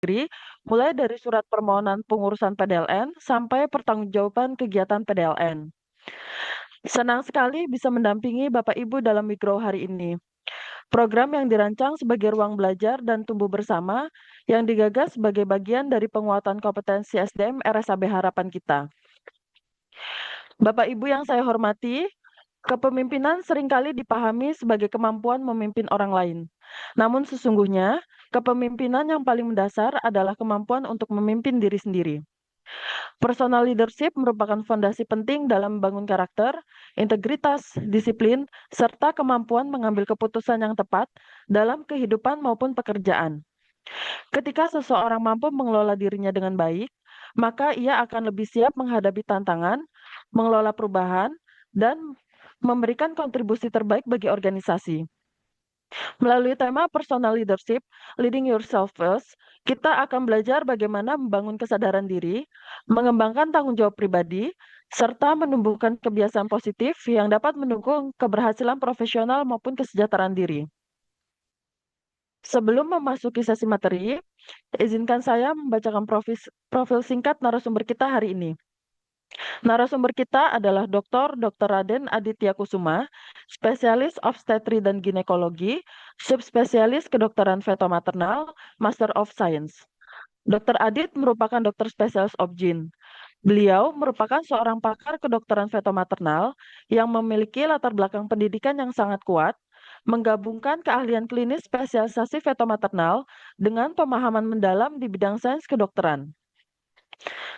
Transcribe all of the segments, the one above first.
Negeri, mulai dari surat permohonan pengurusan PDLN sampai pertanggungjawaban kegiatan PDLN. Senang sekali bisa mendampingi Bapak Ibu dalam Migro hari ini. Program yang dirancang sebagai ruang belajar dan tumbuh bersama yang digagas sebagai bagian dari penguatan kompetensi SDM RSAB Harapan kita. Bapak Ibu yang saya hormati, kepemimpinan seringkali dipahami sebagai kemampuan memimpin orang lain. Namun sesungguhnya, kepemimpinan yang paling mendasar adalah kemampuan untuk memimpin diri sendiri. Personal leadership merupakan fondasi penting dalam membangun karakter, integritas, disiplin, serta kemampuan mengambil keputusan yang tepat dalam kehidupan maupun pekerjaan. Ketika seseorang mampu mengelola dirinya dengan baik, maka ia akan lebih siap menghadapi tantangan, mengelola perubahan, dan memberikan kontribusi terbaik bagi organisasi. Melalui tema personal leadership, leading yourself first, kita akan belajar bagaimana membangun kesadaran diri, mengembangkan tanggung jawab pribadi, serta menumbuhkan kebiasaan positif yang dapat mendukung keberhasilan profesional maupun kesejahteraan diri. Sebelum memasuki sesi materi, izinkan saya membacakan profil singkat narasumber kita hari ini. Narasumber kita adalah Dr. Raden Aditya Kusuma, spesialis obstetri dan ginekologi, subspesialis kedokteran feto maternal, Master of Science. Dr. Adit merupakan dokter spesialis obgyn. Beliau merupakan seorang pakar kedokteran feto maternal yang memiliki latar belakang pendidikan yang sangat kuat, menggabungkan keahlian klinis spesialisasi feto maternal dengan pemahaman mendalam di bidang sains kedokteran.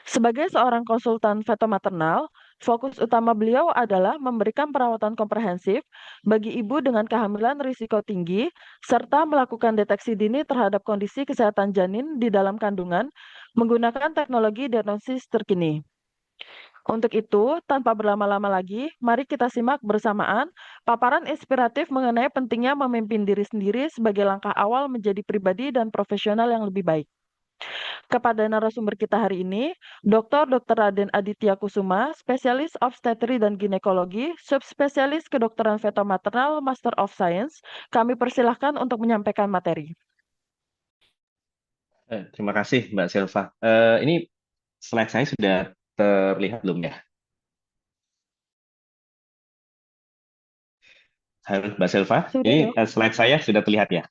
Sebagai seorang konsultan feto maternal, fokus utama beliau adalah memberikan perawatan komprehensif bagi ibu dengan kehamilan risiko tinggi, serta melakukan deteksi dini terhadap kondisi kesehatan janin di dalam kandungan menggunakan teknologi diagnosis terkini. Untuk itu, tanpa berlama-lama lagi, mari kita simak bersamaan paparan inspiratif mengenai pentingnya memimpin diri sendiri sebagai langkah awal menjadi pribadi dan profesional yang lebih baik. Kepada narasumber kita hari ini, Dr. Raden Aditya Kusuma, spesialis obstetri dan ginekologi, subspesialis kedokteran feto maternal, Master of Science. Kami persilahkan untuk menyampaikan materi. Terima kasih Mbak Silva. Ini slide saya sudah terlihat belum ya? Halo Mbak Silva, Sudah ini dong? slide saya sudah terlihat ya?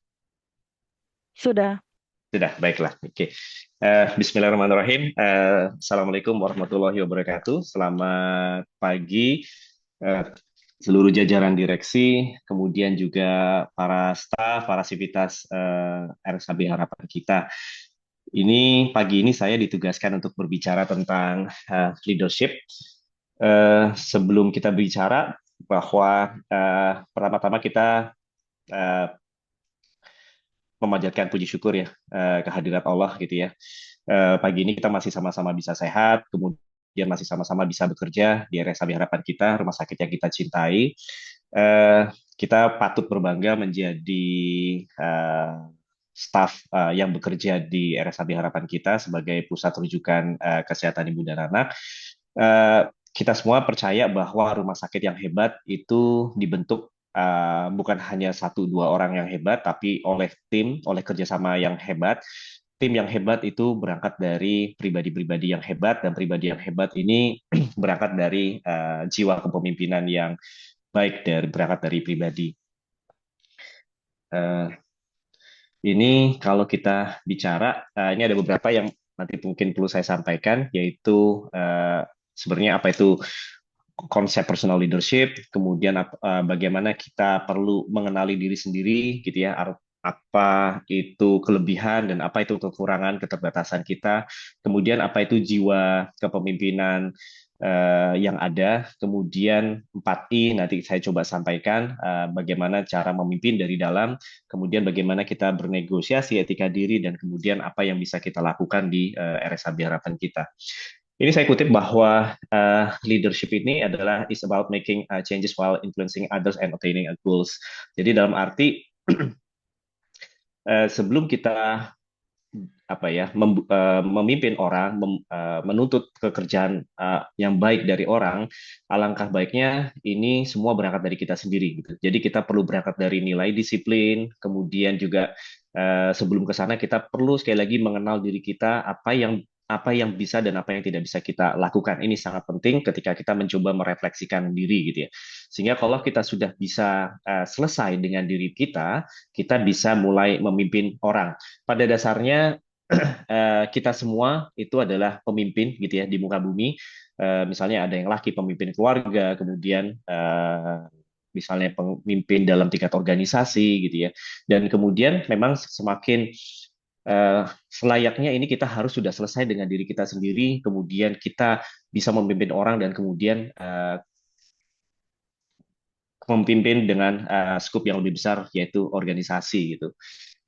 Sudah. Sudah, baiklah. Oke. Bismillahirrahmanirrahim. Assalamualaikum warahmatullahi wabarakatuh. Selamat pagi eh, seluruh jajaran direksi, kemudian juga para staf, para sivitas RSAB Harapan Kita. Ini pagi ini saya ditugaskan untuk berbicara tentang leadership. Sebelum kita bicara bahwa pertama-tama kita eh, memanjatkan puji syukur ya kehadirat Allah gitu ya. Pagi ini kita masih sama-sama bisa sehat, kemudian masih sama-sama bisa bekerja di RSAB Harapan Kita, rumah sakit yang kita cintai. Eh, Kita patut berbangga menjadi staf yang bekerja di RSAB Harapan Kita sebagai pusat rujukan kesehatan ibu dan anak. Eh, kita semua percaya bahwa rumah sakit yang hebat itu dibentuk bukan hanya satu dua orang yang hebat, tapi oleh tim, oleh kerjasama yang hebat. Tim yang hebat itu berangkat dari pribadi-pribadi yang hebat, dan pribadi yang hebat ini berangkat dari jiwa kepemimpinan yang baik, dari berangkat dari pribadi. Uh, ini kalau kita bicara, ini ada beberapa yang nanti mungkin perlu saya sampaikan, yaitu sebenarnya apa itu konsep personal leadership, kemudian bagaimana kita perlu mengenali diri sendiri, gitu ya, apa itu kelebihan dan apa itu kekurangan, keterbatasan kita, kemudian apa itu jiwa kepemimpinan yang ada, kemudian 4I nanti saya coba sampaikan bagaimana cara memimpin dari dalam, kemudian bagaimana kita bernegosiasi etika diri, dan kemudian apa yang bisa kita lakukan di RSAB Harapan Kita. Ini saya kutip bahwa leadership ini adalah is about making changes while influencing others and attaining goals. Jadi dalam arti sebelum kita apa ya memimpin orang, menuntut pekerjaan yang baik dari orang, alangkah baiknya ini semua berangkat dari kita sendiri gitu. Jadi kita perlu berangkat dari nilai disiplin, kemudian juga sebelum ke sana kita perlu sekali lagi mengenal diri kita, apa yang bisa dan apa yang tidak bisa kita lakukan. Ini sangat penting ketika kita mencoba merefleksikan diri gitu ya. Sehingga kalau kita sudah bisa selesai dengan diri kita bisa mulai memimpin orang. Pada dasarnya kita semua itu adalah pemimpin gitu ya di muka bumi. Misalnya ada yang laki pemimpin keluarga, kemudian misalnya pemimpin dalam tingkat organisasi gitu ya. Dan kemudian memang semakin selayaknya ini kita harus sudah selesai dengan diri kita sendiri, kemudian kita bisa memimpin orang dan kemudian memimpin dengan skup yang lebih besar yaitu organisasi gitu.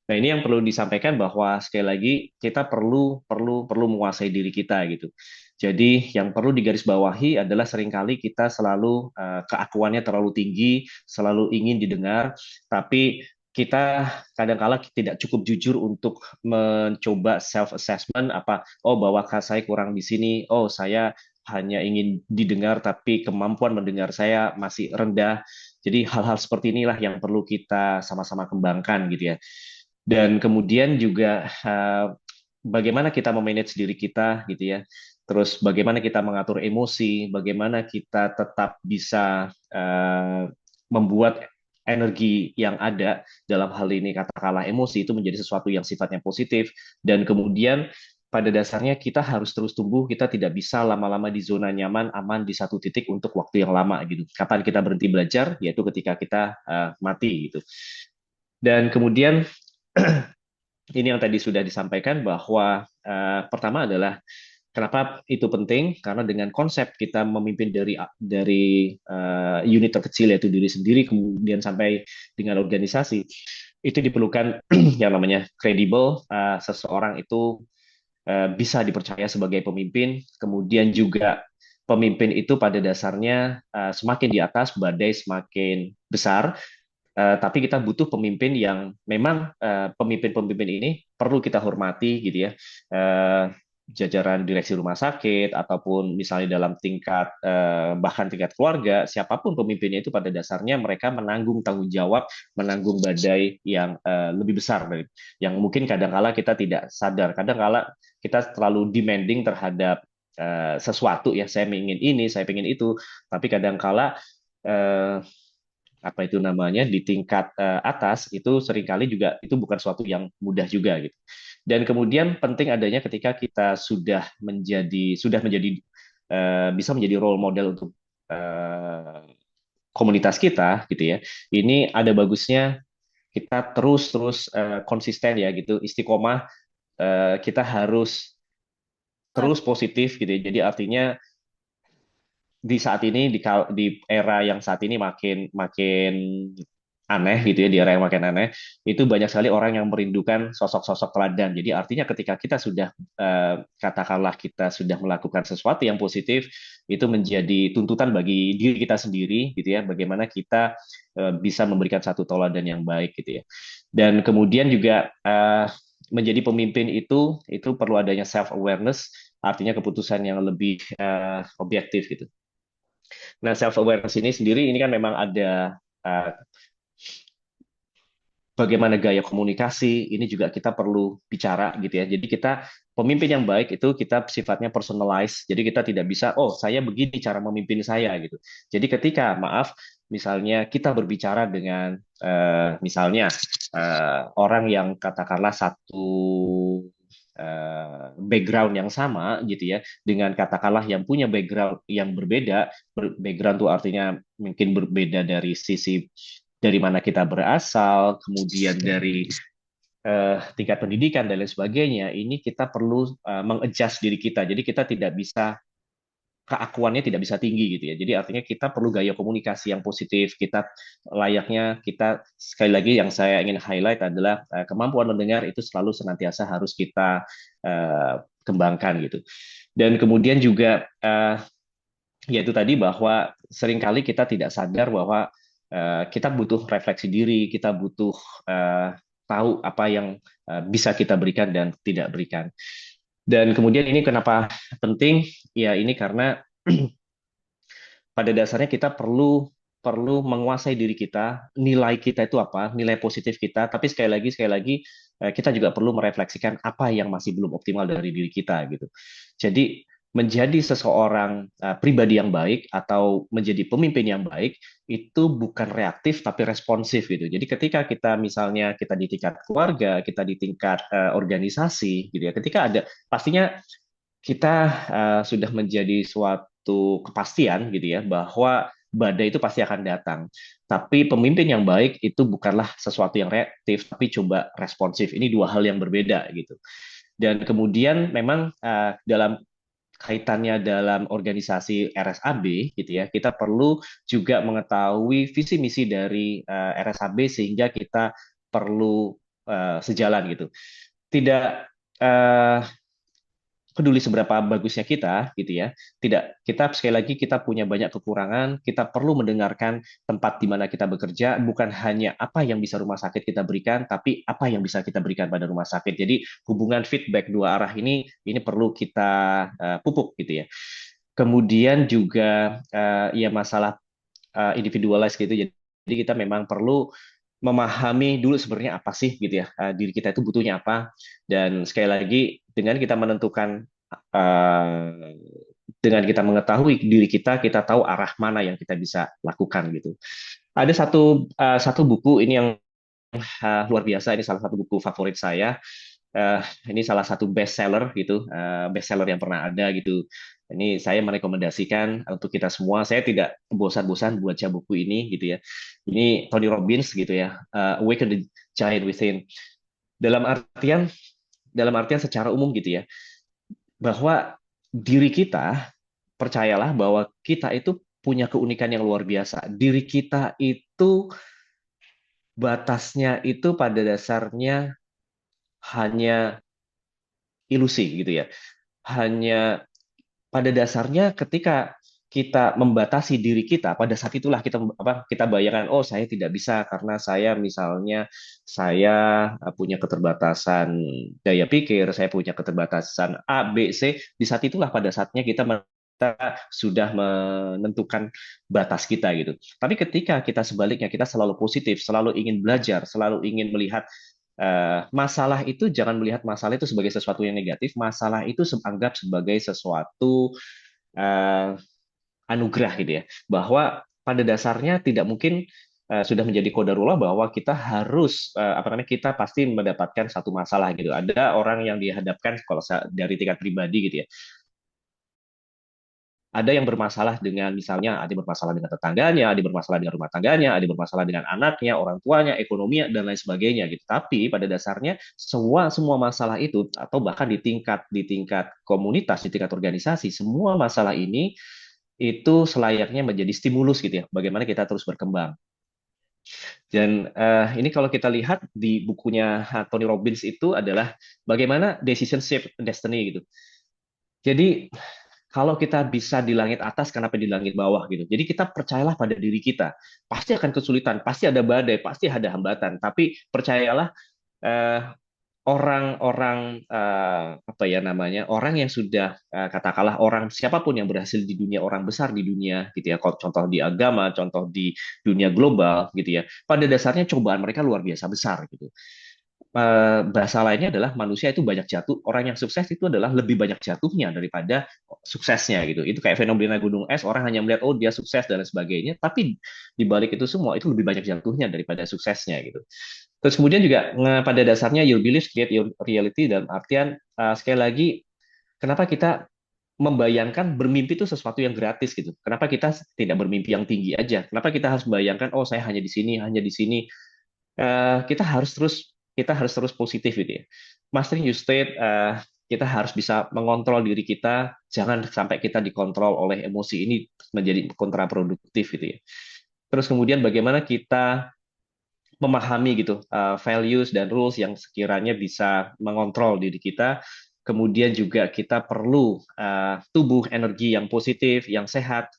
Nah, ini yang perlu disampaikan bahwa sekali lagi kita perlu perlu perlu menguasai diri kita gitu. Jadi yang perlu digarisbawahi adalah seringkali kita selalu keakuannya terlalu tinggi, selalu ingin didengar, tapi kita kadangkala tidak cukup jujur untuk mencoba self assessment apa oh bahwa saya kurang di sini, oh saya hanya ingin didengar tapi kemampuan mendengar saya masih rendah. Jadi hal-hal seperti inilah yang perlu kita sama-sama kembangkan gitu ya. Dan kemudian juga bagaimana kita memanage diri kita gitu ya. Terus bagaimana kita mengatur emosi, bagaimana kita tetap bisa membuat energi yang ada dalam hal ini katakanlah emosi itu menjadi sesuatu yang sifatnya positif dan kemudian pada dasarnya kita harus terus tumbuh, kita tidak bisa lama-lama di zona nyaman, aman di satu titik untuk waktu yang lama gitu. Kapan kita berhenti belajar? Yaitu ketika kita mati gitu. Dan kemudian ini yang tadi sudah disampaikan bahwa pertama adalah kenapa itu penting karena dengan konsep kita memimpin dari unit terkecil yaitu diri sendiri kemudian sampai dengan organisasi itu diperlukan yang namanya kredibel seseorang itu bisa dipercaya sebagai pemimpin kemudian juga pemimpin itu pada dasarnya semakin di atas badai semakin besar. Tapi kita butuh pemimpin yang memang pemimpin-pemimpin ini perlu kita hormati gitu ya. Uh, Jajaran direksi rumah sakit ataupun misalnya dalam tingkat bahkan tingkat keluarga, siapapun pemimpinnya itu pada dasarnya mereka menanggung tanggung jawab, menanggung badai yang lebih besar dari yang mungkin kadangkala kita tidak sadar. Kadangkala kita terlalu demanding terhadap sesuatu ya, saya ingin ini, saya ingin itu, tapi kadangkala uh, apa itu namanya di tingkat atas itu seringkali juga itu bukan suatu yang mudah juga gitu. Dan kemudian penting adanya ketika kita sudah menjadi bisa menjadi role model untuk uh, komunitas kita gitu ya. Ini ada bagusnya kita terus-terus konsisten ya gitu, istiqomah kita harus terus positif gitu ya. Jadi artinya di saat ini di era yang saat ini makin makin aneh gitu ya di era yang makin aneh itu banyak sekali orang yang merindukan sosok-sosok teladan jadi artinya ketika kita sudah katakanlah kita sudah melakukan sesuatu yang positif itu menjadi tuntutan bagi diri kita sendiri gitu ya bagaimana kita bisa memberikan satu teladan yang baik gitu ya dan kemudian juga menjadi pemimpin itu perlu adanya self awareness artinya keputusan yang lebih objektif gitu. Nah, self awareness ini sendiri ini kan memang ada uh, bagaimana gaya komunikasi, ini juga kita perlu bicara gitu ya. Jadi kita pemimpin yang baik itu kita sifatnya personalize. Jadi kita tidak bisa, oh saya begini cara memimpin saya gitu. Jadi ketika maaf, misalnya kita berbicara dengan misalnya orang yang katakanlah satu background yang sama gitu ya dengan katakanlah yang punya background yang berbeda background itu artinya mungkin berbeda dari sisi dari mana kita berasal kemudian dari tingkat pendidikan dan lain sebagainya ini kita perlu mengadjust diri kita jadi kita tidak bisa keakuannya tidak bisa tinggi gitu ya. Jadi artinya kita perlu gaya komunikasi yang positif. Kita layaknya kita sekali lagi yang saya ingin highlight adalah kemampuan mendengar itu selalu senantiasa harus kita kembangkan gitu. Dan kemudian juga yaitu tadi bahwa seringkali kita tidak sadar bahwa kita butuh refleksi diri, kita butuh tahu apa yang bisa kita berikan dan tidak berikan. Dan kemudian ini kenapa penting? Ya ini karena pada dasarnya kita perlu perlu menguasai diri kita, nilai kita itu apa, nilai positif kita, tapi sekali lagi kita juga perlu merefleksikan apa yang masih belum optimal dari diri kita gitu. Jadi menjadi seseorang pribadi yang baik atau menjadi pemimpin yang baik itu bukan reaktif tapi responsif gitu. Jadi ketika kita misalnya kita di tingkat keluarga, kita di tingkat organisasi gitu ya, ketika ada pastinya kita sudah menjadi suatu kepastian gitu ya bahwa badai itu pasti akan datang. Tapi pemimpin yang baik itu bukanlah sesuatu yang reaktif, tapi coba responsif. Ini dua hal yang berbeda gitu. Dan kemudian memang dalam kaitannya dalam organisasi RSAB gitu ya, kita perlu juga mengetahui visi misi dari RSAB sehingga kita perlu sejalan gitu. Tidak uh, peduli seberapa bagusnya kita gitu ya, tidak, kita sekali lagi kita punya banyak kekurangan, kita perlu mendengarkan tempat di mana kita bekerja, bukan hanya apa yang bisa rumah sakit kita berikan tapi apa yang bisa kita berikan pada rumah sakit. Jadi hubungan feedback dua arah ini perlu kita pupuk gitu ya. Kemudian juga ya masalah individualize gitu, jadi kita memang perlu memahami dulu sebenarnya apa sih gitu ya, diri kita itu butuhnya apa, dan sekali lagi dengan kita menentukan uh, dengan kita mengetahui diri kita, kita tahu arah mana yang kita bisa lakukan gitu. Ada satu buku ini yang luar biasa, ini salah satu buku favorit saya. uh, ini salah satu best seller gitu, best seller yang pernah ada gitu. Ini saya merekomendasikan untuk kita semua. Saya tidak bosan-bosan baca buku ini gitu ya. Ini Tony Robbins gitu ya, Awaken the Giant Within. Dalam artian dalam artian secara umum gitu ya, bahwa diri kita, percayalah bahwa kita itu punya keunikan yang luar biasa. Diri kita itu batasnya itu pada dasarnya hanya ilusi gitu ya. Hanya pada dasarnya ketika kita membatasi diri kita, pada saat itulah kita kita bayangkan, oh saya tidak bisa karena saya misalnya saya punya keterbatasan daya pikir, saya punya keterbatasan A, B, C. Di saat itulah pada saatnya kita sudah menentukan batas kita gitu. Tapi ketika kita sebaliknya, kita selalu positif, selalu ingin belajar, selalu ingin melihat masalah itu, jangan melihat masalah itu sebagai sesuatu yang negatif, masalah itu anggap sebagai sesuatu uh, anugerah gitu ya, bahwa pada dasarnya tidak mungkin sudah menjadi qadarullah bahwa kita harus apa namanya, kita pasti mendapatkan satu masalah gitu. Ada orang yang dihadapkan kalau dari tingkat pribadi gitu ya, ada yang bermasalah dengan misalnya ada yang bermasalah dengan tetangganya, ada yang bermasalah dengan rumah tangganya, ada yang bermasalah dengan anaknya, orang tuanya, ekonominya dan lain sebagainya gitu. Tapi pada dasarnya semua semua masalah itu atau bahkan di tingkat komunitas, di tingkat organisasi, semua masalah ini itu selayaknya menjadi stimulus gitu ya. Bagaimana kita terus berkembang. Dan ini kalau kita lihat di bukunya Tony Robbins itu adalah bagaimana decision shape destiny gitu. Jadi kalau kita bisa di langit atas, kenapa di langit bawah gitu? Jadi kita percayalah pada diri kita. Pasti akan kesulitan, pasti ada badai, pasti ada hambatan. Tapi percayalah eh, orang-orang apa ya namanya, orang yang sudah katakanlah orang siapapun yang berhasil di dunia, orang besar di dunia gitu ya. Contoh di agama, contoh di dunia global gitu ya. Pada dasarnya cobaan mereka luar biasa besar gitu. Bahasa lainnya adalah manusia itu banyak jatuh. Orang yang sukses itu adalah lebih banyak jatuhnya daripada suksesnya gitu. Itu kayak fenomena gunung es, orang hanya melihat oh dia sukses dan sebagainya, tapi di balik itu semua itu lebih banyak jatuhnya daripada suksesnya gitu. Terus kemudian juga pada dasarnya your beliefs create your reality, dan artian sekali lagi kenapa kita membayangkan bermimpi itu sesuatu yang gratis gitu. Kenapa kita tidak bermimpi yang tinggi aja? Kenapa kita harus membayangkan oh saya hanya di sini, hanya di sini? Kita harus terus positif gitu ya. Mastering your state, kita harus bisa mengontrol diri kita, jangan sampai kita dikontrol oleh emosi, ini menjadi kontraproduktif gitu ya. Terus kemudian bagaimana kita memahami gitu values dan rules yang sekiranya bisa mengontrol diri kita. Kemudian juga kita perlu tubuh energi yang positif, yang sehat,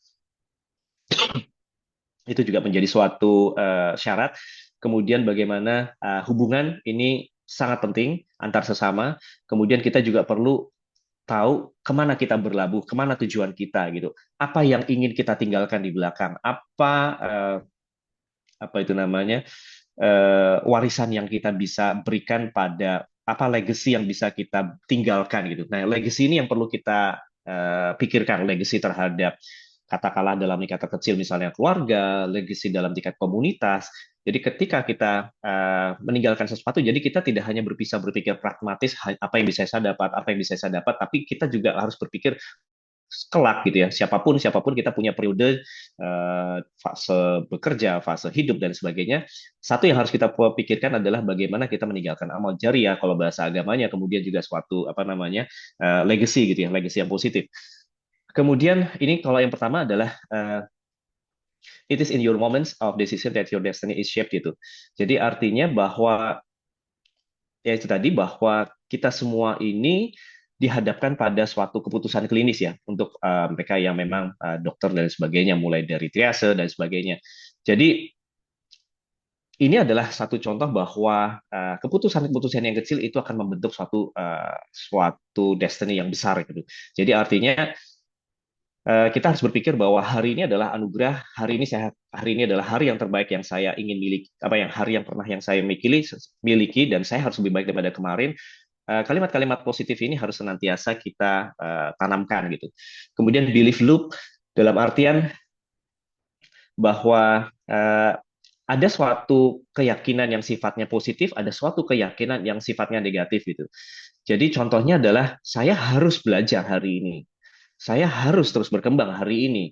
itu juga menjadi suatu syarat. kemudian bagaimana hubungan ini sangat penting antar sesama, kemudian kita juga perlu tahu kemana kita berlabuh, kemana tujuan kita gitu, apa yang ingin kita tinggalkan di belakang, apa itu namanya warisan yang kita bisa berikan pada apa legacy yang bisa kita tinggalkan gitu. Nah, legacy ini yang perlu kita pikirkan, legacy terhadap katakanlah dalam tingkat terkecil misalnya keluarga, legacy dalam tingkat komunitas. Jadi ketika kita meninggalkan sesuatu, jadi kita tidak hanya bisa berpikir pragmatis apa yang bisa saya dapat, apa yang bisa saya dapat, tapi kita juga harus berpikir kelak gitu ya. Siapapun siapapun kita punya periode fase bekerja, fase hidup dan sebagainya. Satu yang harus kita pikirkan adalah bagaimana kita meninggalkan amal jariah kalau bahasa agamanya, kemudian juga suatu apa namanya legacy gitu ya, legacy yang positif. Kemudian ini kalau yang pertama adalah it is in your moments of decision that your destiny is shaped gitu. Jadi artinya bahwa ya itu tadi bahwa kita semua ini dihadapkan pada suatu keputusan klinis ya untuk mereka yang memang dokter dan sebagainya mulai dari triase dan sebagainya. Jadi ini adalah satu contoh bahwa keputusan-keputusan yang kecil itu akan membentuk suatu destiny yang besar gitu. Jadi artinya kita harus berpikir bahwa hari ini adalah anugerah, hari ini adalah hari yang terbaik yang saya ingin miliki, apa yang hari yang pernah yang saya miliki dan saya harus lebih baik daripada kemarin. Kalimat-kalimat positif ini harus senantiasa kita tanamkan gitu. Kemudian belief loop dalam artian bahwa ada suatu keyakinan yang sifatnya positif, ada suatu keyakinan yang sifatnya negatif gitu. Jadi contohnya adalah saya harus belajar hari ini. Saya harus terus berkembang hari ini.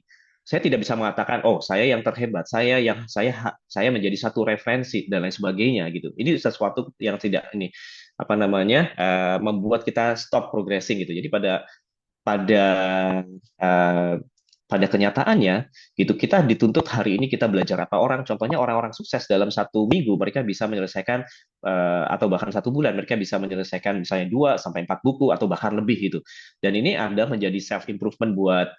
Saya tidak bisa mengatakan, oh saya yang terhebat, saya menjadi satu referensi dan lain sebagainya gitu. Ini sesuatu yang tidak ini apa namanya membuat kita stop progressing gitu. Jadi pada uh, pada kenyataannya gitu kita dituntut hari ini kita belajar apa contohnya orang-orang sukses dalam 1 minggu mereka bisa menyelesaikan atau bahkan 1 bulan mereka bisa menyelesaikan misalnya 2 sampai 4 buku atau bahkan lebih gitu dan ini ada menjadi self improvement buat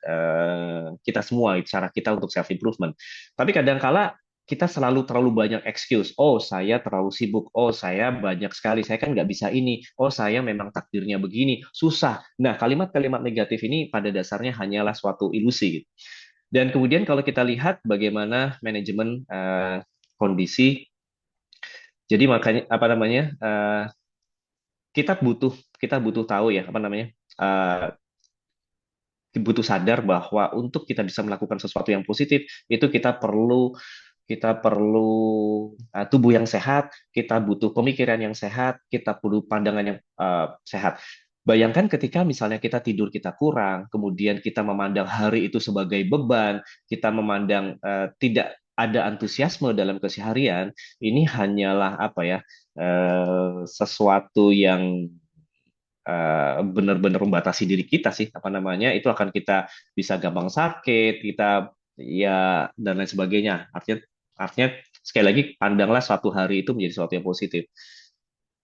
kita semua cara kita untuk self improvement tapi kadangkala kita selalu terlalu banyak excuse. Oh, saya terlalu sibuk. Oh, saya banyak sekali. Saya kan nggak bisa ini. Oh, saya memang takdirnya begini. Susah. Nah, kalimat-kalimat negatif ini pada dasarnya hanyalah suatu ilusi. Gitu. Dan kemudian kalau kita lihat bagaimana manajemen kondisi, jadi makanya apa namanya kita butuh tahu ya apa namanya uh, butuh sadar bahwa untuk kita bisa melakukan sesuatu yang positif itu kita perlu tubuh yang sehat, kita butuh pemikiran yang sehat, kita perlu pandangan yang sehat. Bayangkan ketika misalnya kita tidur kita kurang, kemudian kita memandang hari itu sebagai beban, kita memandang tidak ada antusiasme dalam keseharian, ini hanyalah apa ya sesuatu yang benar-benar membatasi diri kita sih apa namanya itu akan kita bisa gampang sakit kita ya dan lain sebagainya artinya sekali lagi pandanglah suatu hari itu menjadi sesuatu yang positif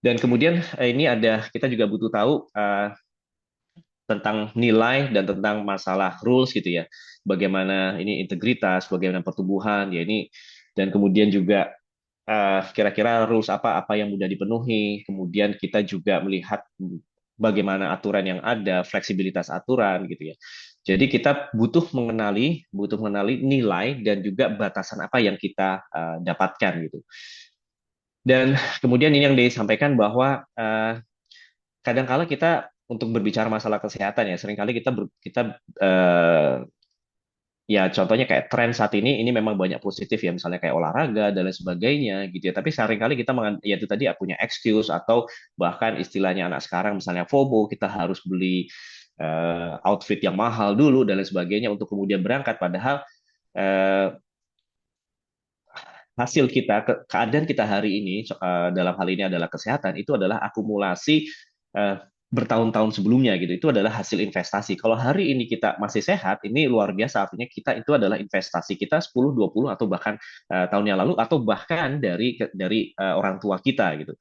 dan kemudian ini ada kita juga butuh tahu tentang nilai dan tentang masalah rules gitu ya bagaimana ini integritas bagaimana pertumbuhan ya ini dan kemudian juga kira-kira rules apa yang mudah dipenuhi. Kemudian kita juga melihat bagaimana aturan yang ada, fleksibilitas aturan gitu ya. Jadi kita butuh mengenali nilai dan juga batasan apa yang kita dapatkan gitu. Dan kemudian ini yang disampaikan bahwa kadang-kala kita untuk berbicara masalah kesehatan ya, seringkali kita ya contohnya kayak tren saat ini memang banyak positif ya misalnya kayak olahraga dan lain sebagainya gitu ya tapi seringkali kita ya itu tadi punya excuse atau bahkan istilahnya anak sekarang misalnya FOMO kita harus beli outfit yang mahal dulu dan lain sebagainya untuk kemudian berangkat padahal eh, hasil kita keadaan kita hari ini dalam hal ini adalah kesehatan itu adalah akumulasi eh, bertahun-tahun sebelumnya gitu itu adalah hasil investasi kalau hari ini kita masih sehat ini luar biasa artinya kita itu adalah investasi kita 10 20 atau bahkan tahun yang lalu atau bahkan dari orang tua kita gitu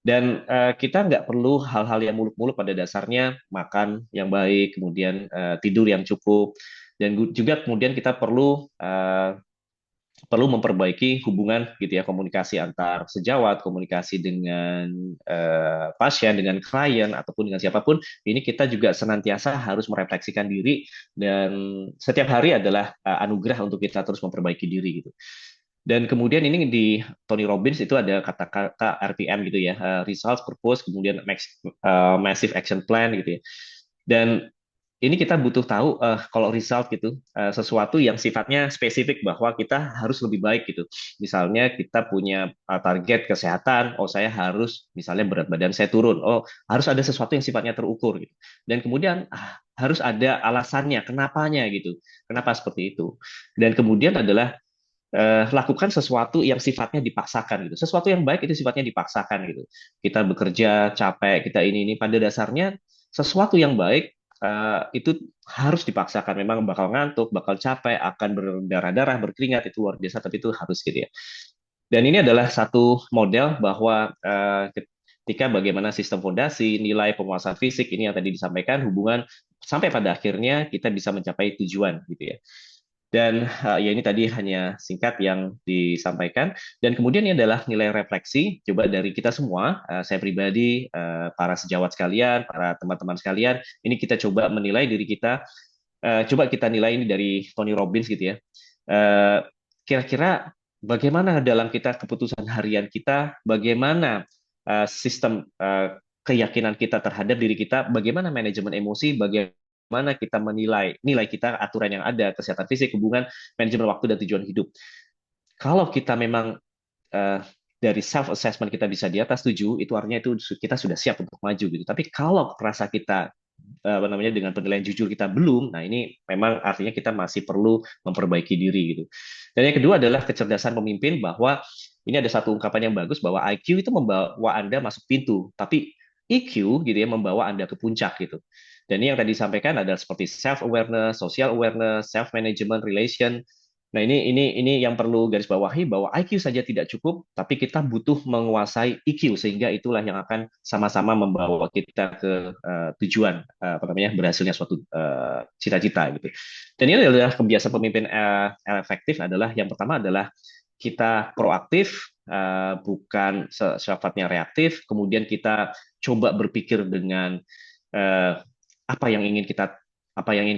dan kita nggak perlu hal-hal yang muluk-muluk pada dasarnya makan yang baik kemudian tidur yang cukup dan juga kemudian kita perlu perlu memperbaiki hubungan gitu ya, komunikasi antar sejawat, komunikasi dengan pasien, dengan klien ataupun dengan siapapun. Ini kita juga senantiasa harus merefleksikan diri, dan setiap hari adalah anugerah untuk kita terus memperbaiki diri gitu. Dan kemudian ini di Tony Robbins itu ada kata-kata RPM gitu ya, results, purpose, kemudian massive action plan gitu ya. Dan ini kita butuh tahu kalau result gitu, sesuatu yang sifatnya spesifik bahwa kita harus lebih baik gitu. Misalnya kita punya target kesehatan, oh saya harus misalnya berat badan saya turun, oh harus ada sesuatu yang sifatnya terukur gitu. Dan kemudian harus ada alasannya, kenapanya gitu, kenapa seperti itu. Dan kemudian adalah lakukan sesuatu yang sifatnya dipaksakan gitu. Sesuatu yang baik itu sifatnya dipaksakan gitu. Kita bekerja capek, kita ini pada dasarnya sesuatu yang baik itu harus dipaksakan. Memang bakal ngantuk, bakal capek, akan berdarah-darah, berkeringat itu luar biasa, tapi itu harus gitu ya. Dan ini adalah satu model bahwa ketika bagaimana sistem fondasi, nilai penguasaan fisik ini yang tadi disampaikan, hubungan sampai pada akhirnya kita bisa mencapai tujuan gitu ya. Dan ya ini tadi hanya singkat yang disampaikan. Dan kemudian ini adalah nilai refleksi, coba dari kita semua, saya pribadi, para sejawat sekalian, para teman-teman sekalian, ini kita coba menilai diri kita, coba kita nilai ini dari Tony Robbins gitu ya. Eh, Kira-kira bagaimana dalam kita keputusan harian kita, bagaimana sistem keyakinan kita terhadap diri kita, bagaimana manajemen emosi, bagaimana kita menilai nilai kita, aturan yang ada, kesehatan fisik, hubungan, manajemen waktu dan tujuan hidup. Kalau kita memang eh, dari self assessment kita bisa di atas 7, itu artinya itu kita sudah siap untuk maju gitu. Tapi kalau rasa kita apa namanya dengan penilaian jujur kita belum, nah ini memang artinya kita masih perlu memperbaiki diri gitu. Dan yang kedua adalah kecerdasan pemimpin, bahwa ini ada satu ungkapan yang bagus bahwa IQ itu membawa Anda masuk pintu, tapi EQ gitu ya membawa Anda ke puncak gitu. Dan ini yang tadi disampaikan adalah seperti self awareness, social awareness, self management, relation. Nah, ini yang perlu garis bawahi, bahwa IQ saja tidak cukup, tapi kita butuh menguasai EQ, sehingga itulah yang akan sama-sama membawa kita ke tujuan, apa namanya, berhasilnya suatu cita-cita gitu. Dan ini adalah kebiasaan pemimpin efektif, adalah yang pertama adalah kita proaktif, bukan sifatnya reaktif. Kemudian kita coba berpikir dengan eh, apa yang ingin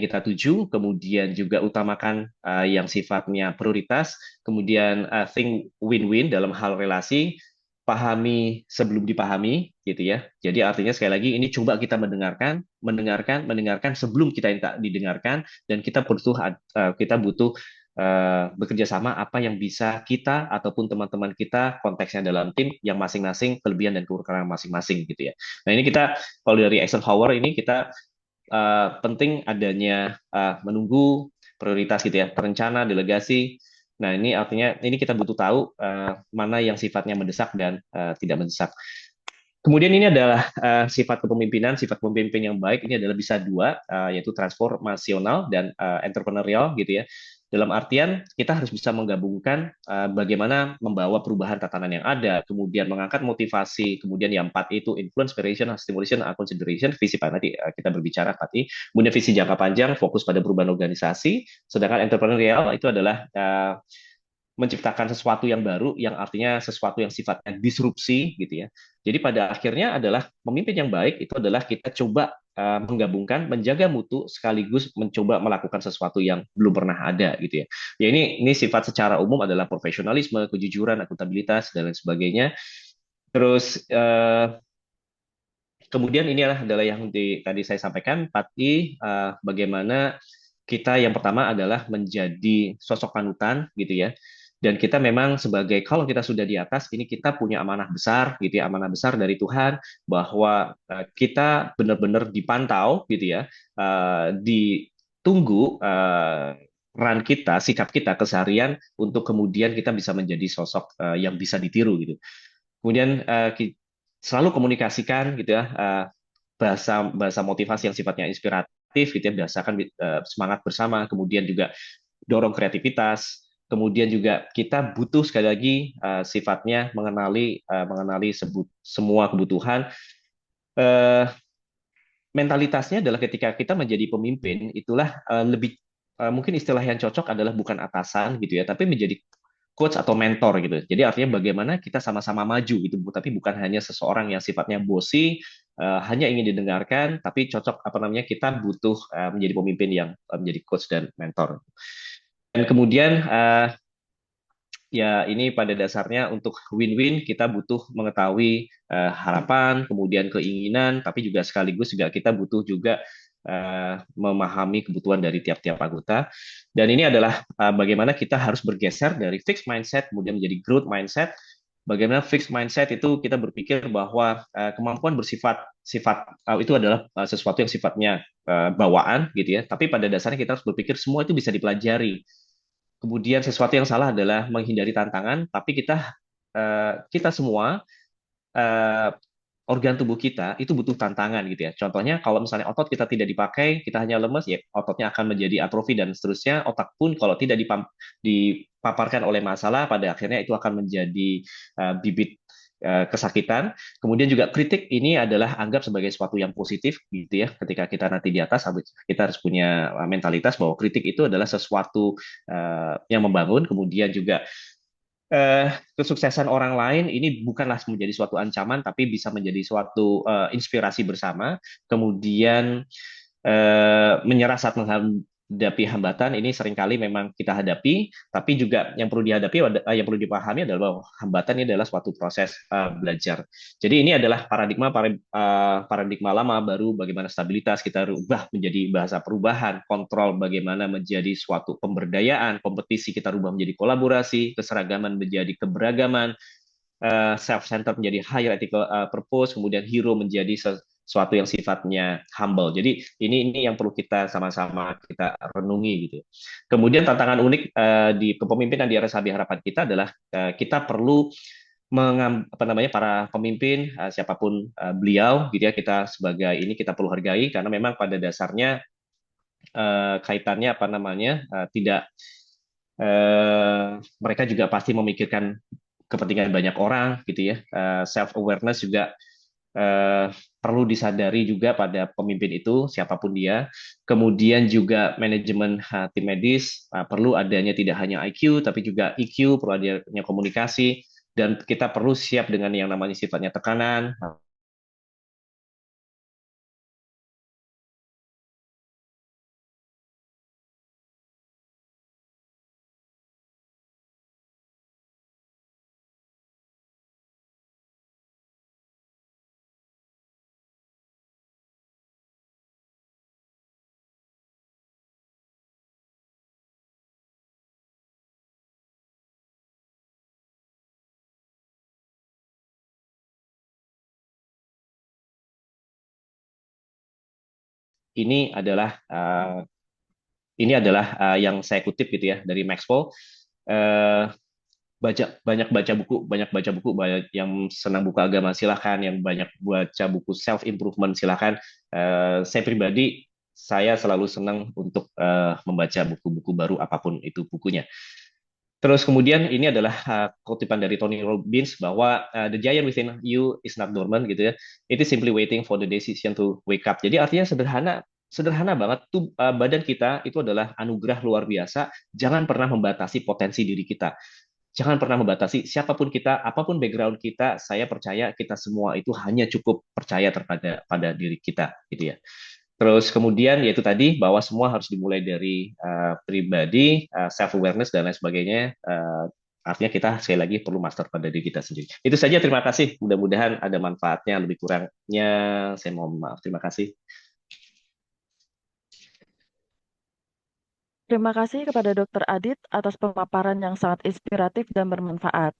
kita tuju, kemudian juga utamakan yang sifatnya prioritas, kemudian think win-win dalam hal relasi, pahami sebelum dipahami, gitu ya. Jadi artinya sekali lagi ini coba kita mendengarkan sebelum kita minta didengarkan, dan kita butuh bekerja sama apa yang bisa kita ataupun teman-teman kita, konteksnya dalam tim yang masing-masing kelebihan dan kekurangan masing-masing gitu ya. Nah ini kita kalau dari Eisenhower ini kita penting adanya menunggu prioritas gitu ya, terencana, delegasi. Nah, ini artinya ini kita butuh tahu mana yang sifatnya mendesak dan tidak mendesak. Kemudian ini adalah sifat kepemimpinan, sifat pemimpin yang baik ini adalah bisa dua, yaitu transformasional dan entrepreneurial gitu ya. Dalam artian kita harus bisa menggabungkan bagaimana membawa perubahan tatanan yang ada, kemudian mengangkat motivasi, kemudian yang empat itu influence, inspiration, stimulation, consideration, visi nanti kita berbicara tadi, kemudian visi jangka panjang, fokus pada perubahan organisasi, sedangkan entrepreneurial itu adalah menciptakan sesuatu yang baru, yang artinya sesuatu yang sifatnya disrupsi gitu ya. Jadi pada akhirnya adalah pemimpin yang baik itu adalah kita coba menggabungkan, menjaga mutu sekaligus mencoba melakukan sesuatu yang belum pernah ada gitu ya. Ya ini sifat secara umum adalah profesionalisme, kejujuran, akuntabilitas dan lain sebagainya. Terus kemudian ini adalah yang tadi saya sampaikan, 4I, bagaimana kita yang pertama adalah menjadi sosok panutan gitu ya. Dan kita memang sebagai, kalau kita sudah di atas, ini kita punya amanah besar gitu ya, amanah besar dari Tuhan, bahwa kita benar-benar dipantau gitu ya, ditunggu peran kita, sikap kita, keseharian, untuk kemudian kita bisa menjadi sosok yang bisa ditiru gitu. Kemudian selalu komunikasikan gitu ya, bahasa bahasa motivasi yang sifatnya inspiratif gitu ya, berdasarkan semangat bersama, kemudian juga dorong kreativitas, kemudian juga kita butuh sekali lagi sifatnya mengenali semua kebutuhan. Eh, Mentalitasnya adalah ketika kita menjadi pemimpin itulah lebih mungkin istilah yang cocok adalah bukan atasan gitu ya, tapi menjadi coach atau mentor gitu. Jadi artinya bagaimana kita sama-sama maju gitu, tapi bukan hanya seseorang yang sifatnya bossy, hanya ingin didengarkan, tapi cocok apa namanya kita butuh menjadi pemimpin yang menjadi coach dan mentor. Dan kemudian ya ini pada dasarnya untuk win-win kita butuh mengetahui harapan, kemudian keinginan, tapi juga sekaligus juga kita butuh juga memahami kebutuhan dari tiap-tiap anggota. Dan ini adalah bagaimana kita harus bergeser dari fixed mindset kemudian menjadi growth mindset. Bagaimana fixed mindset itu kita berpikir bahwa kemampuan bersifat sifat itu adalah sesuatu yang sifatnya bawaan gitu ya. Tapi pada dasarnya kita harus berpikir semua itu bisa dipelajari. Kemudian sesuatu yang salah adalah menghindari tantangan, tapi kita semua eh, organ tubuh kita itu butuh tantangan gitu ya. Contohnya kalau misalnya otot kita tidak dipakai, kita hanya lemes, ya ototnya akan menjadi atrofi dan seterusnya. Otak pun kalau tidak dipaparkan oleh masalah, pada akhirnya itu akan menjadi bibit kesakitan. Kemudian juga kritik ini adalah anggap sebagai sesuatu yang positif gitu ya. Ketika kita nanti di atas, kita harus punya mentalitas bahwa kritik itu adalah sesuatu yang membangun. Kemudian juga kesuksesan orang lain ini bukanlah menjadi suatu ancaman, tapi bisa menjadi suatu inspirasi bersama. Kemudian menyerah saat menghadapi hambatan ini seringkali memang kita hadapi, tapi juga yang perlu dihadapi, yang perlu dipahami adalah bahwa hambatan ini adalah suatu proses belajar. Jadi ini adalah paradigma lama, baru bagaimana stabilitas kita rubah menjadi bahasa perubahan, kontrol bagaimana menjadi suatu pemberdayaan, kompetisi kita rubah menjadi kolaborasi, keseragaman menjadi keberagaman, self-centered menjadi higher ethical purpose, kemudian hero menjadi sesuatu yang sifatnya humble. Jadi ini yang perlu kita sama-sama kita renungi gitu. Kemudian tantangan unik di kepemimpinan di era Sabi Harapan kita adalah kita perlu apa namanya para pemimpin siapapun beliau gitu ya, kita sebagai ini kita perlu hargai karena memang pada dasarnya kaitannya apa namanya tidak mereka juga pasti memikirkan kepentingan banyak orang gitu ya. Self awareness juga perlu disadari juga pada pemimpin itu siapapun dia. Kemudian juga manajemen tim medis perlu adanya tidak hanya IQ tapi juga EQ, perlu adanya komunikasi dan kita perlu siap dengan yang namanya sifatnya tekanan. Ini adalah yang saya kutip gitu ya dari Maxwell. Uh, banyak baca buku, banyak yang senang buku agama silahkan, yang banyak baca buku self improvement silahkan. Saya pribadi saya selalu senang untuk membaca buku-buku baru apapun itu bukunya. Terus kemudian ini adalah kutipan dari Tony Robbins bahwa the giant within you is not dormant gitu ya. It is simply waiting for the decision to wake up. Jadi artinya sederhana, sederhana banget tuh badan kita itu adalah anugerah luar biasa. Jangan pernah membatasi potensi diri kita. Jangan pernah membatasi siapapun kita, apapun background kita. Saya percaya kita semua itu hanya cukup percaya terhadap pada diri kita, gitu ya. Terus kemudian yaitu tadi bahwa semua harus dimulai dari pribadi, self awareness dan lain sebagainya. Artinya kita sekali lagi perlu master pada diri kita sendiri. Itu saja. Terima kasih. Mudah-mudahan ada manfaatnya. Lebih kurangnya saya mohon maaf. Terima kasih. Terima kasih kepada Dr. Adit atas pemaparan yang sangat inspiratif dan bermanfaat.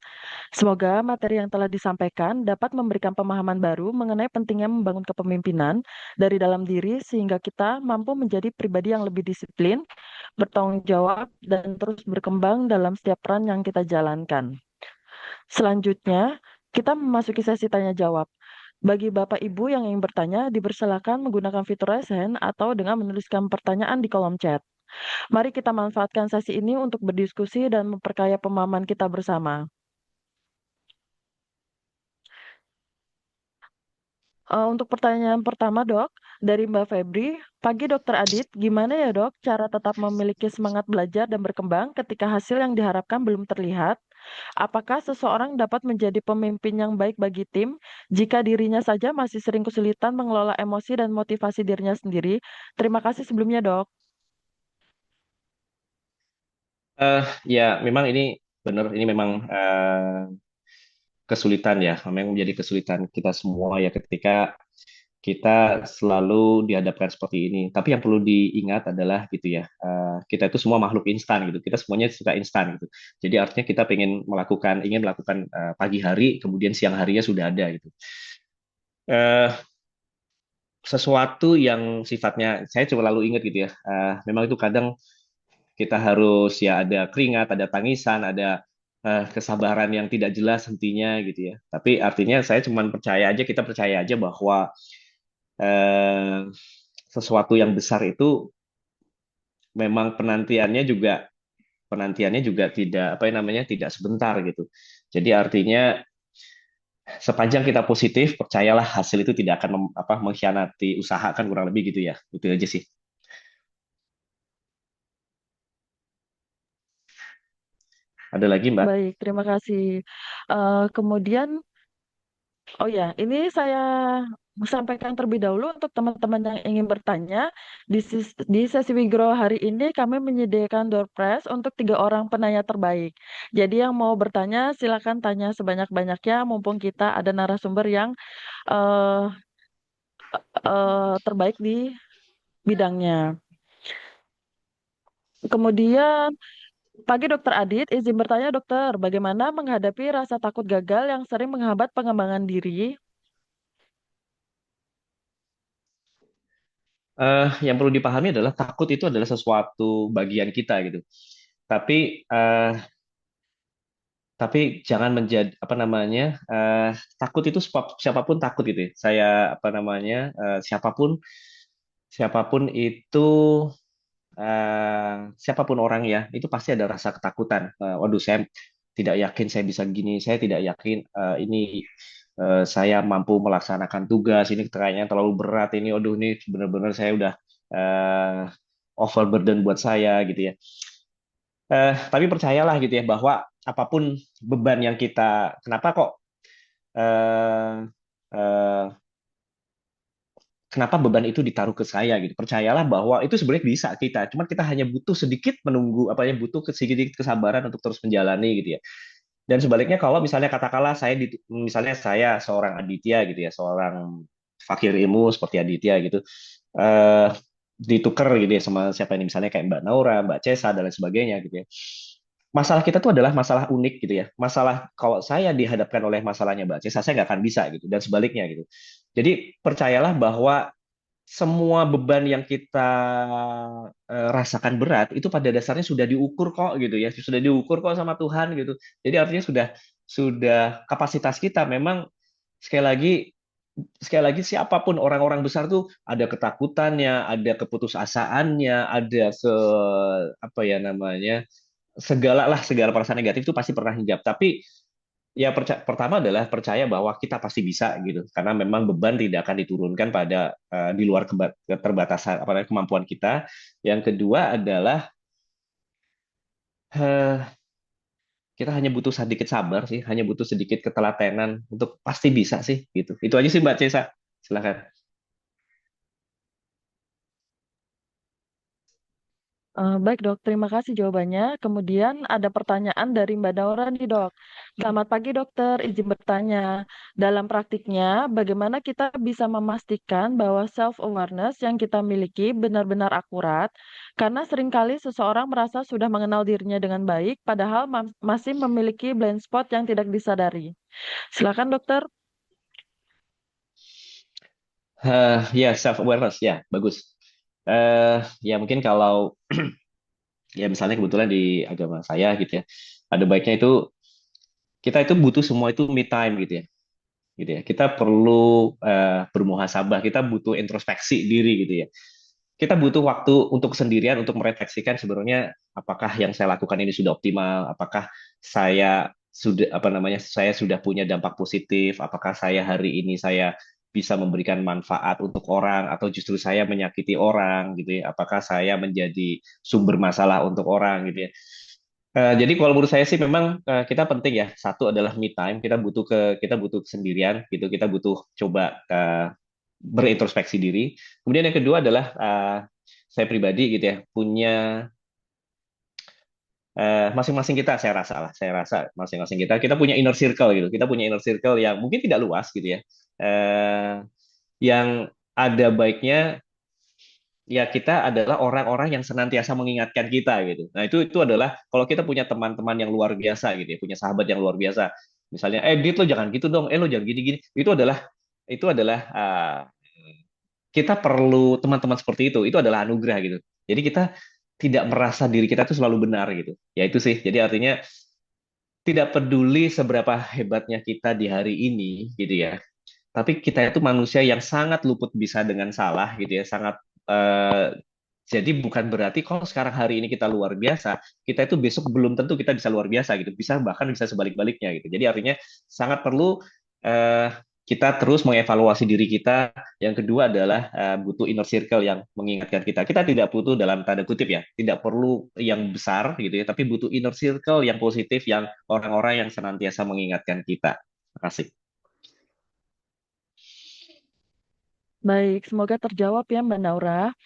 Semoga materi yang telah disampaikan dapat memberikan pemahaman baru mengenai pentingnya membangun kepemimpinan dari dalam diri sehingga kita mampu menjadi pribadi yang lebih disiplin, bertanggung jawab, dan terus berkembang dalam setiap peran yang kita jalankan. Selanjutnya, kita memasuki sesi tanya jawab. Bagi Bapak Ibu yang ingin bertanya, dipersilakan menggunakan fitur raise hand atau dengan menuliskan pertanyaan di kolom chat. Mari kita manfaatkan sesi ini untuk berdiskusi dan memperkaya pemahaman kita bersama. Untuk pertanyaan pertama, Dok, dari Mbak Febri, pagi Dokter Adit, gimana ya, Dok, cara tetap memiliki semangat belajar dan berkembang ketika hasil yang diharapkan belum terlihat? Apakah seseorang dapat menjadi pemimpin yang baik bagi tim jika dirinya saja masih sering kesulitan mengelola emosi dan motivasi dirinya sendiri? Terima kasih sebelumnya, Dok. Ya, memang ini benar, ini memang kesulitan ya, memang menjadi kesulitan kita semua ya ketika kita selalu dihadapkan seperti ini. Tapi yang perlu diingat adalah gitu ya, kita itu semua makhluk instan gitu. Kita semuanya suka instan gitu. Jadi artinya kita ingin melakukan pagi hari, kemudian siang harinya sudah ada gitu. Eh, Sesuatu yang sifatnya saya coba lalu ingat gitu ya. Memang itu kadang kita harus ya ada keringat, ada tangisan, ada kesabaran yang tidak jelas hentinya gitu ya. Tapi artinya saya cuma percaya aja, kita percaya aja bahwa eh, sesuatu yang besar itu memang penantiannya juga tidak apa yang namanya tidak sebentar gitu. Jadi artinya sepanjang kita positif, percayalah hasil itu tidak akan mengkhianati usaha kan kurang lebih gitu ya. Itu aja sih. Ada lagi Mbak? Baik, terima kasih. Kemudian, oh ya, ini saya sampaikan terlebih dahulu untuk teman-teman yang ingin bertanya. Di sesi Wigro hari ini kami menyediakan door prize untuk 3 orang penanya terbaik. Jadi yang mau bertanya silakan tanya sebanyak-banyaknya mumpung kita ada narasumber yang eh, terbaik di bidangnya. Kemudian, pagi Dokter Adit, izin bertanya dokter, bagaimana menghadapi rasa takut gagal yang sering menghambat pengembangan diri? Yang perlu dipahami adalah takut itu adalah sesuatu bagian kita gitu. Tapi tapi jangan menjadi apa namanya takut itu siapapun takut gitu ya. Saya apa namanya siapapun siapapun itu siapapun orang ya itu pasti ada rasa ketakutan. Waduh saya tidak yakin saya bisa gini, saya tidak yakin ini saya mampu melaksanakan tugas ini kayaknya terlalu berat ini. Waduh ini benar-benar saya udah uh, overburden buat saya gitu ya. Tapi percayalah gitu ya bahwa apapun beban yang kenapa kok eh, eh, kenapa beban itu ditaruh ke saya gitu. Percayalah bahwa itu sebenarnya bisa kita, cuma kita hanya butuh sedikit menunggu apa ya butuh sedikit kesabaran untuk terus menjalani gitu ya. Dan sebaliknya kalau misalnya katakanlah misalnya saya seorang Aditya gitu ya, seorang fakir ilmu seperti Aditya gitu. eh Ditukar gitu ya sama siapa ini misalnya kayak Mbak Naura, Mbak Cesa dan lain sebagainya gitu ya. Masalah kita tuh adalah masalah unik gitu ya. Masalah kalau saya dihadapkan oleh masalahnya Mbak Cesa, saya nggak akan bisa gitu dan sebaliknya gitu. Jadi percayalah bahwa semua beban yang kita rasakan berat itu pada dasarnya sudah diukur kok gitu ya, sudah diukur kok sama Tuhan gitu. Jadi artinya sudah kapasitas kita memang sekali lagi sekali lagi siapapun orang-orang besar tuh ada ketakutannya, ada keputusasaannya, ada apa ya namanya segala perasaan negatif itu pasti pernah hinggap. Tapi ya pertama adalah percaya bahwa kita pasti bisa gitu karena memang beban tidak akan diturunkan pada di luar keterbatasan apa namanya kemampuan kita. Yang kedua adalah eh, kita hanya butuh sedikit sabar sih, hanya butuh sedikit ketelatenan untuk pasti bisa sih gitu. Itu aja sih Mbak Cesa. Silakan. Baik dok, terima kasih jawabannya. Kemudian ada pertanyaan dari Mbak Daura nih dok. Selamat pagi dokter, izin bertanya. Dalam praktiknya, bagaimana kita bisa memastikan bahwa self-awareness yang kita miliki benar-benar akurat? Karena seringkali seseorang merasa sudah mengenal dirinya dengan baik, padahal masih memiliki blind spot yang tidak disadari. Silakan dokter. Ya self awareness ya bagus. Ya mungkin kalau ya misalnya kebetulan di agama saya gitu ya, ada baiknya itu kita itu butuh semua itu me time gitu ya. Kita perlu bermuhasabah, kita butuh introspeksi diri gitu ya. Kita butuh waktu untuk sendirian untuk merefleksikan sebenarnya apakah yang saya lakukan ini sudah optimal, apakah saya sudah apa namanya saya sudah punya dampak positif, apakah saya hari ini saya bisa memberikan manfaat untuk orang atau justru saya menyakiti orang gitu ya? Apakah saya menjadi sumber masalah untuk orang gitu ya? Jadi kalau menurut saya sih memang kita penting ya. Satu adalah me time. Kita butuh kesendirian gitu. Kita butuh coba berintrospeksi diri. Kemudian yang kedua adalah saya pribadi gitu ya punya masing-masing kita saya rasa masing-masing kita punya inner circle gitu. Kita punya inner circle yang mungkin tidak luas gitu ya. Yang ada baiknya ya kita adalah orang-orang yang senantiasa mengingatkan kita gitu. Nah, itu adalah kalau kita punya teman-teman yang luar biasa gitu ya, punya sahabat yang luar biasa. Misalnya, Dit lo jangan gitu dong, lo jangan gini-gini. Itu adalah kita perlu teman-teman seperti itu. Itu adalah anugerah gitu. Jadi kita tidak merasa diri kita itu selalu benar gitu. Ya itu sih. Jadi artinya tidak peduli seberapa hebatnya kita di hari ini gitu ya. Tapi kita itu manusia yang sangat luput bisa dengan salah gitu ya, sangat eh, jadi bukan berarti kalau sekarang hari ini kita luar biasa, kita itu besok belum tentu kita bisa luar biasa gitu. Bisa sebalik-baliknya gitu. Jadi artinya sangat perlu eh, kita terus mengevaluasi diri kita. Yang kedua adalah butuh inner circle yang mengingatkan kita. Kita tidak butuh dalam tanda kutip ya, tidak perlu yang besar gitu ya, tapi butuh inner circle yang positif, yang orang-orang yang senantiasa mengingatkan kita. Terima kasih. Baik, semoga terjawab ya Mbak Naura.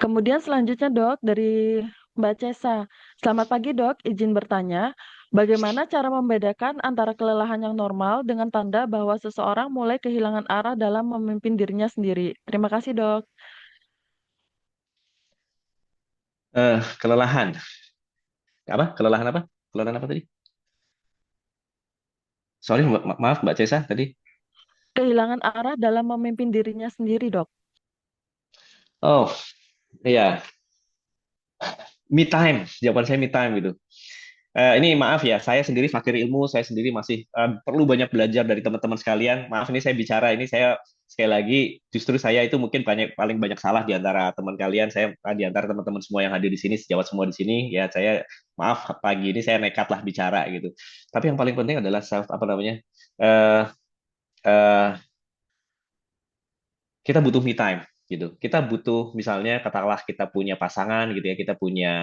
Kemudian selanjutnya Dok, dari Mbak Cesa. Selamat pagi Dok, izin bertanya, bagaimana cara membedakan antara kelelahan yang normal dengan tanda bahwa seseorang mulai kehilangan arah dalam memimpin dirinya sendiri? Terima kasih Dok. Kelelahan. Apa? Kelelahan apa? Kelelahan apa tadi? Sorry, maaf Mbak Cesa tadi. Kehilangan arah dalam memimpin dirinya sendiri Dok. Oh, iya, me time. Jawaban saya me time gitu. Ini maaf ya, saya sendiri fakir ilmu, saya sendiri masih perlu banyak belajar dari teman-teman sekalian. Maaf ini saya bicara, ini saya sekali lagi justru saya itu mungkin paling banyak salah di antara teman kalian. Saya di antara teman-teman semua yang hadir di sini, sejawat semua di sini, ya saya maaf pagi ini saya nekat lah bicara gitu. Tapi yang paling penting adalah self apa namanya? eh eh, kita butuh me time gitu. Kita butuh misalnya katakanlah kita punya pasangan gitu ya, kita punya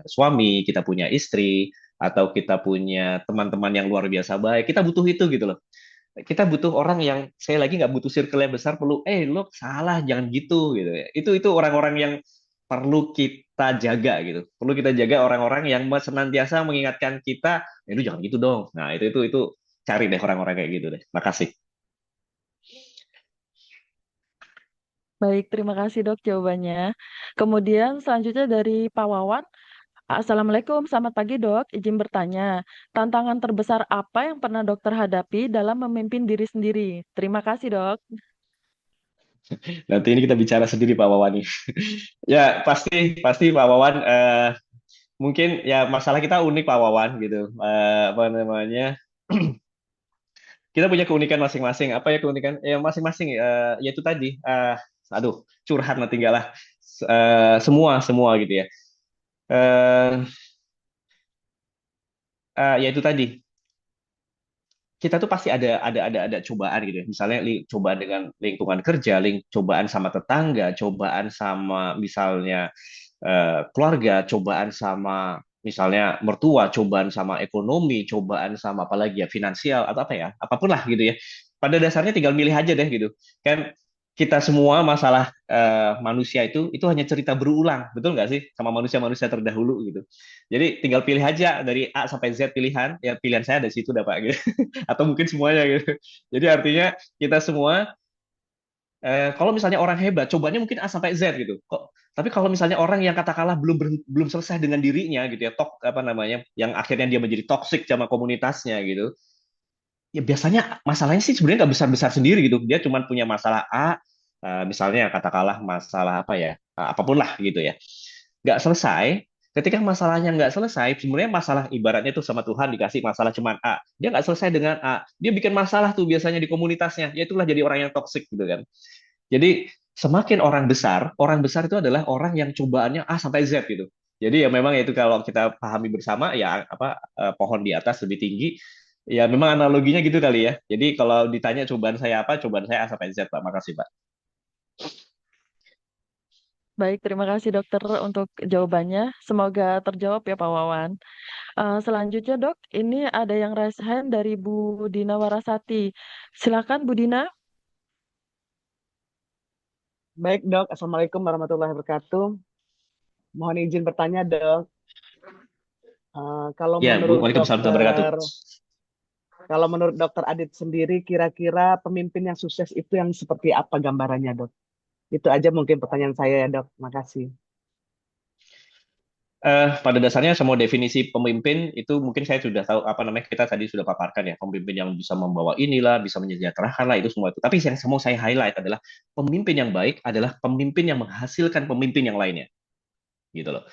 suami, kita punya istri, atau kita punya teman-teman yang luar biasa baik. Kita butuh itu gitu loh. Kita butuh orang yang saya lagi nggak butuh circle yang besar, perlu lo salah jangan gitu gitu ya. Itu orang-orang yang perlu kita jaga gitu. Perlu kita jaga orang-orang yang senantiasa mengingatkan kita, lu jangan gitu dong. Nah, itu cari deh orang-orang kayak gitu deh. Makasih. Baik, terima kasih Dok jawabannya. Kemudian selanjutnya dari Pak Wawan. Assalamualaikum, selamat pagi Dok. Izin bertanya, tantangan terbesar apa yang pernah dokter hadapi dalam memimpin diri sendiri? Terima kasih Dok. Nanti ini kita bicara sendiri Pak Wawan nih. Ya, pasti pasti Pak Wawan mungkin ya masalah kita unik Pak Wawan gitu. Apa namanya? Kita punya keunikan masing-masing. Apa ya keunikan? Ya masing-masing yaitu tadi aduh, curhat nanti enggak lah. Semua gitu ya. Eh yaitu tadi kita tuh pasti ada cobaan gitu ya. Misalnya cobaan dengan lingkungan kerja, cobaan sama tetangga, cobaan sama misalnya keluarga, cobaan sama misalnya mertua, cobaan sama ekonomi, cobaan sama apalagi ya finansial atau apa ya, apapun lah gitu ya. Pada dasarnya tinggal milih aja deh gitu. Kan kita semua masalah manusia itu hanya cerita berulang, betul nggak sih sama manusia-manusia terdahulu gitu. Jadi tinggal pilih aja dari A sampai Z pilihan, ya pilihan saya ada situ dapat gitu. Atau mungkin semuanya gitu. Jadi artinya kita semua kalau misalnya orang hebat, cobanya mungkin A sampai Z gitu. Tapi kalau misalnya orang yang katakanlah belum selesai dengan dirinya gitu ya, apa namanya, yang akhirnya dia menjadi toksik sama komunitasnya gitu. Ya biasanya masalahnya sih sebenarnya nggak besar-besar sendiri gitu. Dia cuma punya masalah A, misalnya katakanlah masalah apa ya, apapun lah gitu ya. Nggak selesai. Ketika masalahnya nggak selesai, sebenarnya masalah ibaratnya itu sama Tuhan dikasih masalah cuma A. Dia nggak selesai dengan A. Dia bikin masalah tuh biasanya di komunitasnya. Ya itulah jadi orang yang toksik gitu kan. Jadi semakin orang besar itu adalah orang yang cobaannya A sampai Z gitu. Jadi ya memang itu kalau kita pahami bersama ya apa pohon di atas lebih tinggi. Ya, memang analoginya gitu kali ya. Jadi kalau ditanya cobaan saya apa, cobaan saya A sampai Z, Pak. Makasih, Pak. Baik, terima kasih dokter untuk jawabannya. Semoga terjawab ya Pak Wawan. Selanjutnya dok, ini ada yang raise hand dari Bu Dina Warasati. Silakan Bu Dina. Baik dok, Assalamualaikum warahmatullahi wabarakatuh. Mohon izin bertanya dok. Kalau Ya, Bu. menurut Waalaikumsalam warahmatullahi wabarakatuh. kalau menurut dokter Adit sendiri, kira-kira pemimpin yang sukses itu yang seperti apa gambarannya dok? Itu aja mungkin pertanyaan saya ya dok. Makasih. Pada dasarnya semua definisi pemimpin itu mungkin saya sudah tahu apa namanya kita tadi sudah paparkan ya pemimpin yang bisa membawa inilah bisa menyejahterakan lah itu semua itu tapi yang semua saya highlight adalah pemimpin yang baik adalah pemimpin yang menghasilkan pemimpin yang lainnya gitu loh.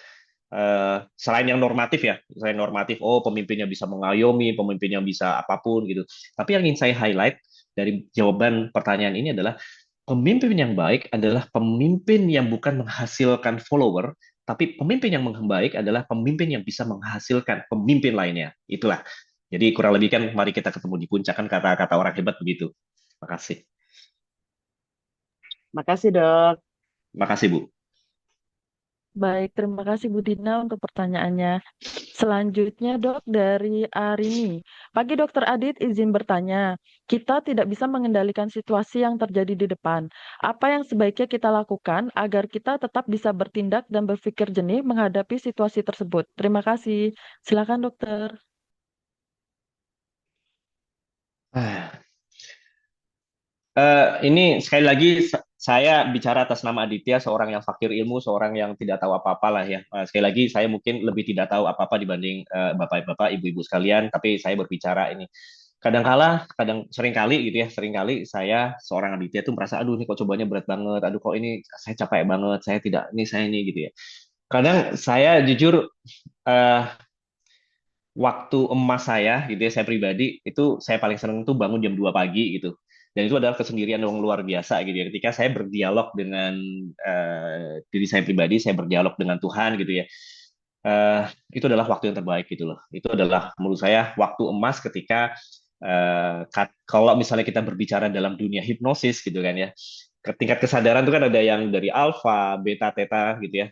Selain yang normatif ya selain normatif oh pemimpinnya bisa mengayomi pemimpin yang bisa apapun gitu tapi yang ingin saya highlight dari jawaban pertanyaan ini adalah pemimpin yang baik adalah pemimpin yang bukan menghasilkan follower, tapi pemimpin yang baik adalah pemimpin yang bisa menghasilkan pemimpin lainnya. Itulah. Jadi kurang lebih kan mari kita ketemu di puncak kan kata-kata orang hebat begitu. Makasih. Makasih dok. Makasih Bu. Baik, terima kasih Bu Dina untuk pertanyaannya. Selanjutnya dok dari Arini. Pagi dokter Adit izin bertanya. Kita tidak bisa mengendalikan situasi yang terjadi di depan. Apa yang sebaiknya kita lakukan agar kita tetap bisa bertindak dan berpikir jernih menghadapi situasi tersebut? Terima kasih. Silakan dokter. Ah, ini sekali lagi saya bicara atas nama Aditya, seorang yang fakir ilmu, seorang yang tidak tahu apa-apa lah ya. Sekali lagi saya mungkin lebih tidak tahu apa-apa dibanding bapak-bapak, ibu-ibu sekalian, tapi saya berbicara ini. Kadang sering kali gitu ya, sering kali saya seorang Aditya tuh merasa, aduh ini kok cobanya berat banget, aduh kok ini saya capek banget, saya tidak, ini saya ini gitu ya. Kadang saya jujur eh, waktu emas saya gitu ya saya pribadi itu saya paling seneng tuh bangun jam 2 pagi gitu dan itu adalah kesendirian yang luar biasa gitu ya ketika saya berdialog dengan diri saya pribadi saya berdialog dengan Tuhan gitu ya eh, itu adalah waktu yang terbaik gitu loh itu adalah menurut saya waktu emas ketika kalau misalnya kita berbicara dalam dunia hipnosis gitu kan ya tingkat kesadaran itu kan ada yang dari alfa, beta, theta gitu ya.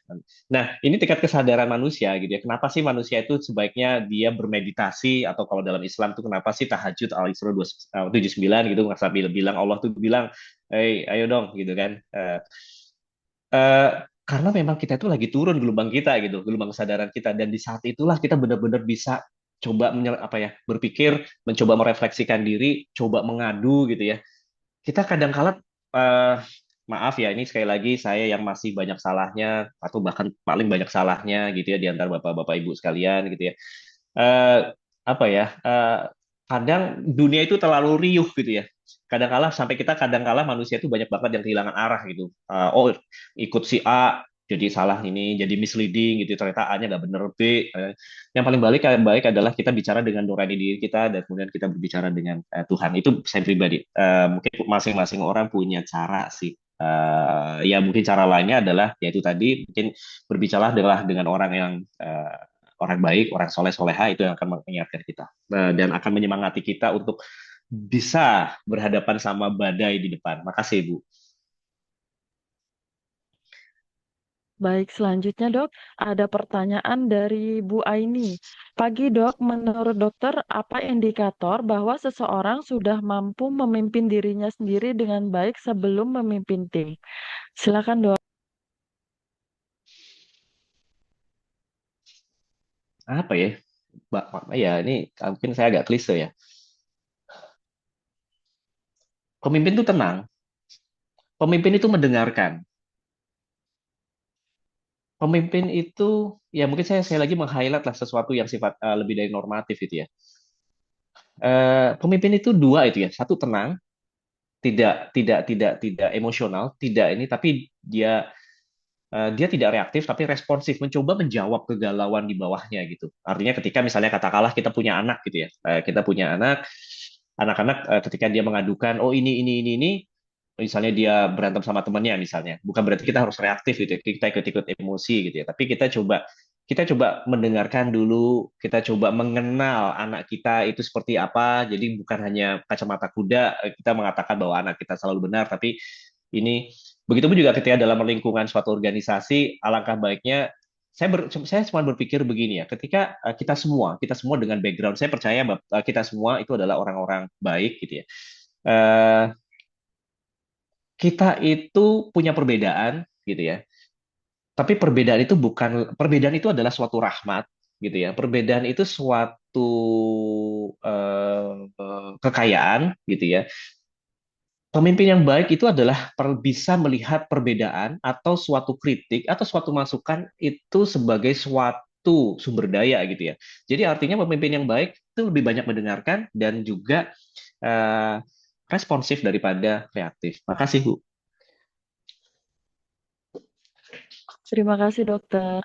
Nah, ini tingkat kesadaran manusia gitu ya. Kenapa sih manusia itu sebaiknya dia bermeditasi atau kalau dalam Islam itu kenapa sih tahajud al-Isra 79 gitu sambil bilang Allah tuh bilang, "Hey, ayo dong" gitu kan. Eh, karena memang kita itu lagi turun gelombang kita gitu, gelombang kesadaran kita dan di saat itulah kita benar-benar bisa coba apa ya, berpikir, mencoba merefleksikan diri, coba mengadu gitu ya kita kadang-kala maaf ya ini sekali lagi saya yang masih banyak salahnya atau bahkan paling banyak salahnya gitu ya di antara bapak-bapak ibu sekalian gitu ya. Eh, apa ya? Kadang dunia itu terlalu riuh gitu ya. Kadang-kala sampai kita kadang-kala manusia itu banyak banget yang kehilangan arah gitu. Oh ikut si A jadi salah ini, jadi misleading gitu. Ternyata A-nya nggak bener B. Yang paling baik adalah kita bicara dengan nurani diri kita dan kemudian kita berbicara dengan Tuhan. Itu saya pribadi. Mungkin masing-masing orang punya cara sih. Ya mungkin cara lainnya adalah yaitu tadi mungkin berbicara adalah dengan orang yang orang baik, orang soleh soleha itu yang akan mengingatkan kita dan akan menyemangati kita untuk bisa berhadapan sama badai di depan. Makasih Bu. Baik, selanjutnya dok, ada pertanyaan dari Bu Aini. Pagi dok, menurut dokter, apa indikator bahwa seseorang sudah mampu memimpin dirinya sendiri dengan baik sebelum memimpin tim? Silakan dok. Apa ya? Ya ini mungkin saya agak klise ya. Pemimpin itu tenang. Pemimpin itu mendengarkan. Pemimpin itu ya mungkin saya lagi meng-highlight lah sesuatu yang sifat lebih dari normatif itu ya. Pemimpin itu dua itu ya. Satu tenang, tidak emosional, tidak ini tapi dia tidak reaktif tapi responsif mencoba menjawab kegalauan di bawahnya gitu artinya ketika misalnya katakanlah kita punya anak gitu ya kita punya anak-anak ketika dia mengadukan oh ini misalnya dia berantem sama temannya misalnya bukan berarti kita harus reaktif gitu ya. Kita ikut-ikut emosi gitu ya tapi kita coba kita coba mendengarkan dulu, kita coba mengenal anak kita itu seperti apa. Jadi bukan hanya kacamata kuda, kita mengatakan bahwa anak kita selalu benar, tapi ini begitupun juga ketika dalam lingkungan suatu organisasi, alangkah baiknya saya cuma berpikir begini ya, ketika kita semua dengan background, saya percaya bahwa kita semua itu adalah orang-orang baik gitu ya. Eh, kita itu punya perbedaan gitu ya. Tapi perbedaan itu adalah suatu rahmat gitu ya. Perbedaan itu suatu kekayaan gitu ya. Pemimpin yang baik itu adalah bisa melihat perbedaan atau suatu kritik atau suatu masukan itu sebagai suatu sumber daya gitu ya. Jadi artinya pemimpin yang baik itu lebih banyak mendengarkan dan juga eh, responsif daripada reaktif. Makasih, Bu. Terima kasih dokter.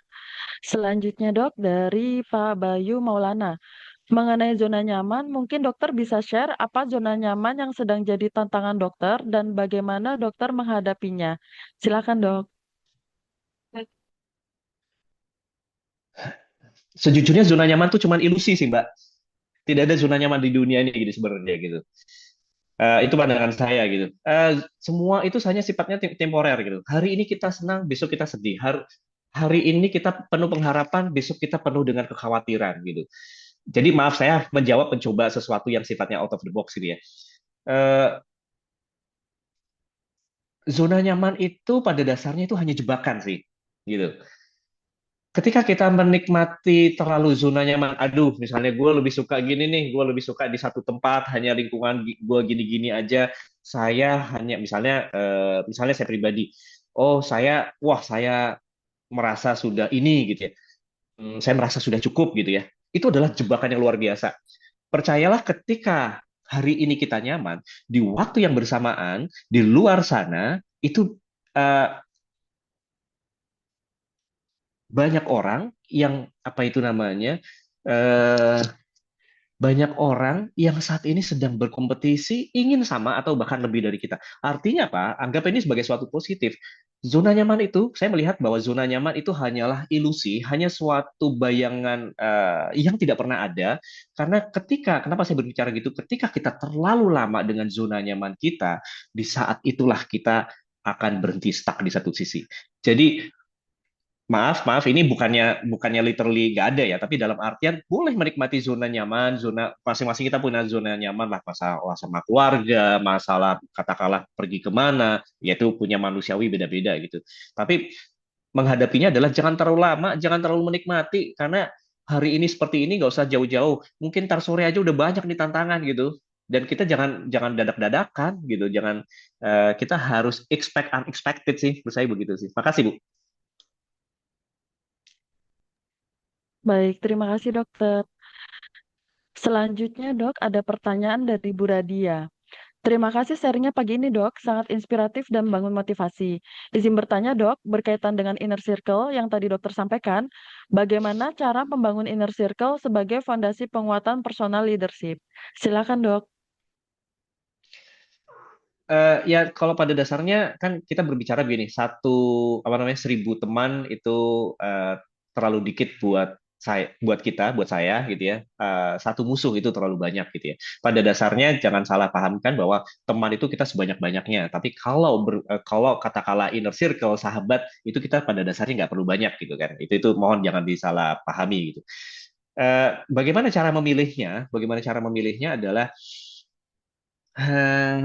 Selanjutnya dok dari Pak Bayu Maulana. Mengenai zona nyaman, mungkin dokter bisa share apa zona nyaman yang sedang jadi tantangan dokter dan bagaimana dokter menghadapinya. Silakan dok. Sejujurnya zona nyaman tuh cuma ilusi sih, Mbak. Tidak ada zona nyaman di dunia ini gitu sebenarnya gitu. Itu pandangan saya gitu. Semua itu hanya sifatnya temporer gitu. Hari ini kita senang, besok kita sedih. Hari ini kita penuh pengharapan, besok kita penuh dengan kekhawatiran gitu. Jadi maaf saya mencoba sesuatu yang sifatnya out of the box gitu ya. Eh, Zona nyaman itu pada dasarnya itu hanya jebakan sih gitu. Ketika kita menikmati terlalu zona nyaman, aduh, misalnya gue lebih suka gini nih, gue lebih suka di satu tempat, hanya lingkungan gue gini-gini aja. Saya hanya, misalnya saya pribadi, oh saya merasa sudah ini gitu ya. Saya merasa sudah cukup gitu ya. Itu adalah jebakan yang luar biasa. Percayalah ketika hari ini kita nyaman, di waktu yang bersamaan, di luar sana, itu eh, banyak orang yang apa itu namanya eh, banyak orang yang saat ini sedang berkompetisi ingin sama atau bahkan lebih dari kita. Artinya apa? Anggap ini sebagai suatu positif. Zona nyaman itu, saya melihat bahwa zona nyaman itu hanyalah ilusi, hanya suatu bayangan yang tidak pernah ada. Karena kenapa saya berbicara gitu? Ketika kita terlalu lama dengan zona nyaman kita, di saat itulah kita akan berhenti stuck di satu sisi. Jadi maaf, ini bukannya literally nggak ada ya, tapi dalam artian boleh menikmati zona nyaman, zona masing-masing kita punya zona nyaman lah, masalah sama keluarga, masalah katakanlah pergi kemana, yaitu punya manusiawi beda-beda gitu. Tapi menghadapinya adalah jangan terlalu lama, jangan terlalu menikmati, karena hari ini seperti ini nggak usah jauh-jauh, mungkin tar sore aja udah banyak nih tantangan gitu. Dan kita jangan jangan dadak-dadakan gitu, kita harus expect unexpected sih, menurut saya begitu sih. Makasih Bu. Baik, terima kasih dokter. Selanjutnya dok ada pertanyaan dari Bu Radia. Terima kasih sharingnya pagi ini dok, sangat inspiratif dan bangun motivasi. Izin bertanya dok, berkaitan dengan inner circle yang tadi dokter sampaikan, bagaimana cara membangun inner circle sebagai fondasi penguatan personal leadership? Silakan dok. Ya kalau pada dasarnya kan kita berbicara begini, apa namanya 1.000 teman itu eh, terlalu dikit buat saya gitu ya. Satu musuh itu terlalu banyak gitu ya. Pada dasarnya jangan salah pahamkan bahwa teman itu kita sebanyak-banyaknya. Tapi kalau katakanlah inner circle sahabat itu kita pada dasarnya nggak perlu banyak gitu kan. Itu mohon jangan disalah pahami gitu. Bagaimana cara memilihnya? Bagaimana cara memilihnya eh,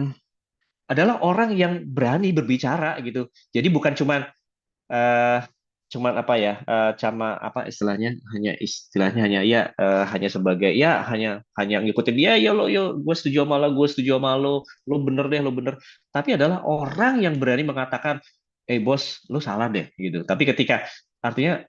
adalah orang yang berani berbicara gitu. Jadi bukan eh, cuman apa ya, sama apa istilahnya, hanya ya, hanya sebagai ya hanya hanya ngikutin dia ya, lo yo gue setuju sama lo, gue setuju sama lo bener deh, lo bener. Tapi adalah orang yang berani mengatakan, bos, lo salah deh gitu. Tapi artinya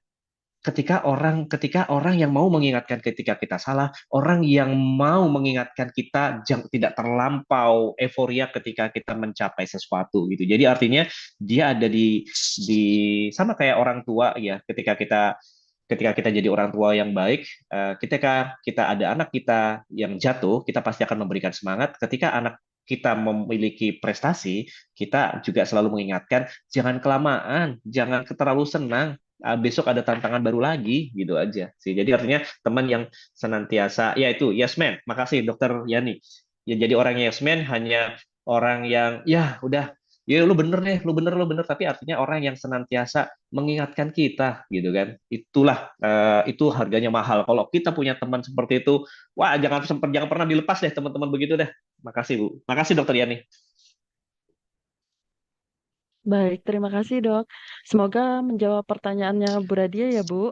ketika orang yang mau mengingatkan ketika kita salah, orang yang mau mengingatkan kita tidak terlampau euforia ketika kita mencapai sesuatu gitu. Jadi artinya dia ada di sama kayak orang tua ya, ketika kita jadi orang tua yang baik, ketika kita ada anak kita yang jatuh, kita pasti akan memberikan semangat. Ketika anak kita memiliki prestasi, kita juga selalu mengingatkan, jangan kelamaan, jangan terlalu senang, besok ada tantangan baru lagi gitu aja sih. Jadi artinya teman yang senantiasa, ya itu yes man. Makasih Dokter Yani. Ya jadi orang yes man hanya orang yang ya udah, ya lu bener nih, lu bener, tapi artinya orang yang senantiasa mengingatkan kita gitu kan. Itulah itu harganya mahal. Kalau kita punya teman seperti itu, wah jangan pernah dilepas deh teman-teman begitu deh. Makasih Bu. Makasih Dokter Yani. Baik, terima kasih dok. Semoga menjawab pertanyaannya Bu Radia ya Bu.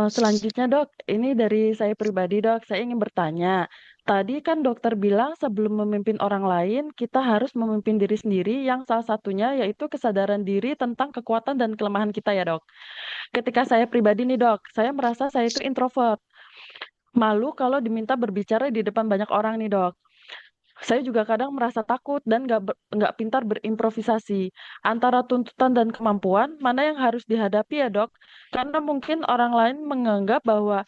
Selanjutnya dok, ini dari saya pribadi dok, saya ingin bertanya. Tadi kan dokter bilang sebelum memimpin orang lain, kita harus memimpin diri sendiri yang salah satunya yaitu kesadaran diri tentang kekuatan dan kelemahan kita ya dok. Ketika saya pribadi nih dok, saya merasa saya itu introvert. Malu kalau diminta berbicara di depan banyak orang nih dok. Saya juga kadang merasa takut dan nggak pintar berimprovisasi. Antara tuntutan dan kemampuan, mana yang harus dihadapi ya dok? Karena mungkin orang lain menganggap bahwa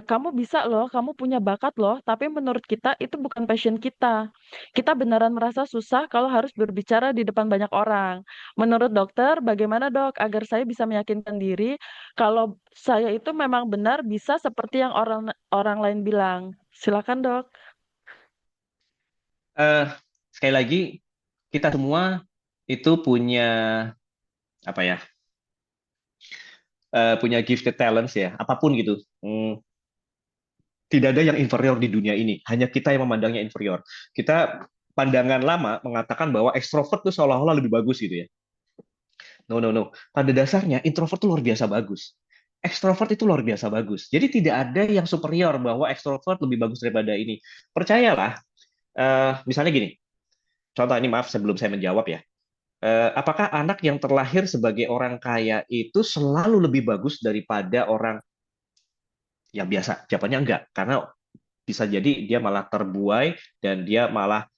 kamu bisa loh, kamu punya bakat loh, tapi menurut kita itu bukan passion kita. Kita beneran merasa susah kalau harus berbicara di depan banyak orang. Menurut dokter, bagaimana dok agar saya bisa meyakinkan diri kalau saya itu memang benar bisa seperti yang orang orang lain bilang? Silakan dok. Eh, Sekali lagi kita semua itu punya apa ya? Punya gifted talents ya, apapun gitu. Tidak ada yang inferior di dunia ini, hanya kita yang memandangnya inferior. Kita pandangan lama mengatakan bahwa ekstrovert itu seolah-olah lebih bagus gitu ya. No, no, no. Pada dasarnya introvert itu luar biasa bagus. Ekstrovert itu luar biasa bagus. Jadi tidak ada yang superior bahwa ekstrovert lebih bagus daripada ini. Percayalah, misalnya gini, contoh ini maaf sebelum saya menjawab ya. Apakah anak yang terlahir sebagai orang kaya itu selalu lebih bagus daripada orang yang biasa? Jawabannya enggak, karena bisa jadi dia malah terbuai dan dia malah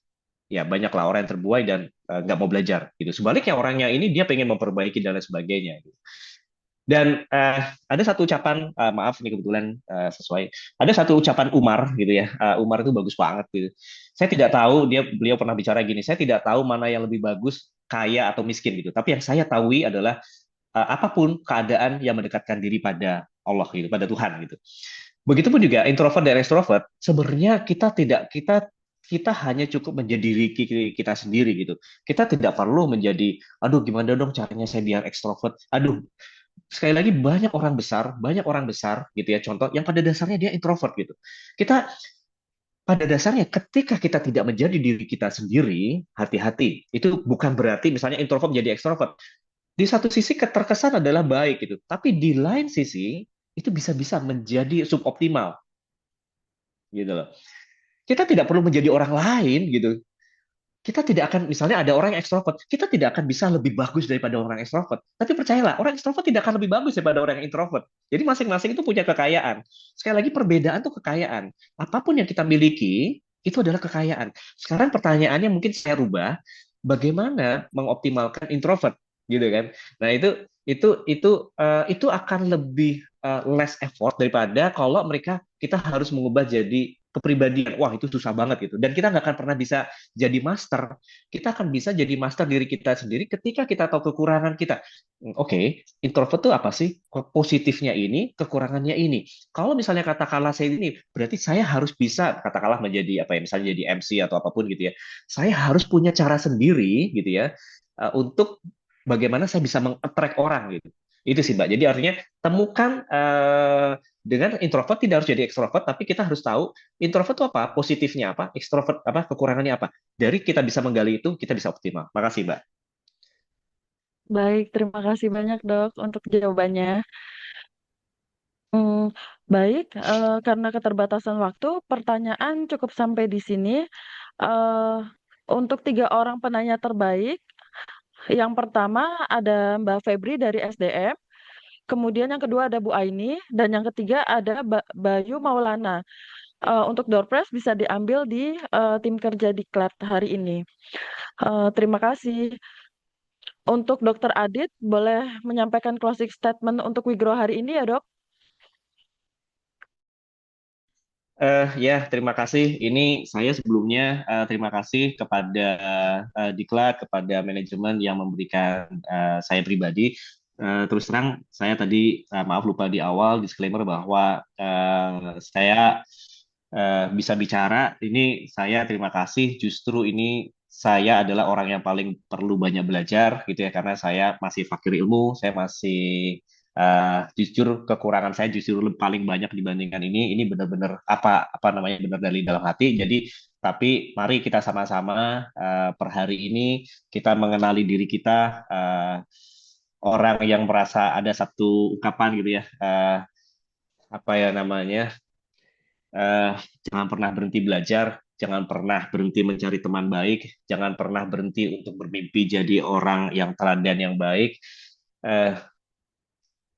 ya banyaklah orang yang terbuai dan nggak mau belajar gitu. Sebaliknya orangnya ini dia pengen memperbaiki dan lain sebagainya. Gitu. Dan ada satu ucapan, maaf ini kebetulan sesuai, ada satu ucapan Umar gitu ya. Umar itu bagus banget gitu. Saya tidak tahu beliau pernah bicara gini. Saya tidak tahu mana yang lebih bagus kaya atau miskin gitu. Tapi yang saya tahu adalah apapun keadaan yang mendekatkan diri pada Allah gitu, pada Tuhan gitu. Begitupun juga introvert dan extrovert, sebenarnya kita hanya cukup menjadi diri kita sendiri gitu. Kita tidak perlu menjadi, aduh gimana dong caranya saya biar ekstrovert. Aduh, sekali lagi banyak orang besar gitu ya. Contoh yang pada dasarnya dia introvert gitu. Kita pada dasarnya ketika kita tidak menjadi diri kita sendiri, hati-hati. Itu bukan berarti misalnya introvert menjadi ekstrovert. Di satu sisi keterkesan adalah baik gitu, tapi di lain sisi itu bisa-bisa menjadi suboptimal gitu loh. Kita tidak perlu menjadi orang lain gitu. Kita tidak akan, misalnya ada orang yang ekstrovert, kita tidak akan bisa lebih bagus daripada orang ekstrovert. Tapi percayalah, orang ekstrovert tidak akan lebih bagus daripada orang yang introvert. Jadi masing-masing itu punya kekayaan. Sekali lagi perbedaan itu kekayaan. Apapun yang kita miliki, itu adalah kekayaan. Sekarang pertanyaannya mungkin saya rubah, bagaimana mengoptimalkan introvert, gitu kan? Nah itu akan lebih less effort daripada kalau kita harus mengubah jadi kepribadian. Wah itu susah banget gitu. Dan kita nggak akan pernah bisa jadi master. Kita akan bisa jadi master diri kita sendiri ketika kita tahu kekurangan kita. Oke, introvert itu apa sih? Positifnya ini, kekurangannya ini. Kalau misalnya katakanlah saya ini, berarti saya harus bisa katakanlah menjadi apa ya, misalnya jadi MC atau apapun gitu ya. Saya harus punya cara sendiri gitu ya untuk bagaimana saya bisa meng-attract orang gitu. Itu sih Mbak. Jadi artinya temukan dengan introvert tidak harus jadi ekstrovert, tapi kita harus tahu introvert itu apa, positifnya apa, ekstrovert apa, kekurangannya apa. Dari kita bisa menggali itu, kita bisa optimal. Makasih Mbak. Baik, terima kasih banyak dok untuk jawabannya. Hmm, baik, karena keterbatasan waktu, pertanyaan cukup sampai di sini. Eh, untuk tiga orang penanya terbaik, yang pertama ada Mbak Febri dari SDM, kemudian yang kedua ada Bu Aini, dan yang ketiga ada Bayu Maulana. Untuk door prize bisa diambil di tim kerja Diklat hari ini. Terima kasih. Untuk Dokter Adit, boleh menyampaikan closing statement untuk Wigro hari ini ya, Dok? Ya, terima kasih. Ini saya sebelumnya terima kasih kepada Diklat, kepada manajemen yang memberikan saya pribadi Terus terang saya tadi maaf lupa di awal disclaimer bahwa saya bisa bicara. Ini saya terima kasih. Justru ini saya adalah orang yang paling perlu banyak belajar gitu ya karena saya masih fakir ilmu. Saya masih jujur kekurangan saya justru paling banyak dibandingkan ini. Ini benar-benar apa namanya benar dari dalam hati. Jadi tapi mari kita sama-sama per hari ini kita mengenali diri kita. Orang yang merasa ada satu ungkapan gitu ya, apa ya namanya, eh, jangan pernah berhenti belajar, jangan pernah berhenti mencari teman baik, jangan pernah berhenti untuk bermimpi jadi orang yang teladan yang baik. Eh,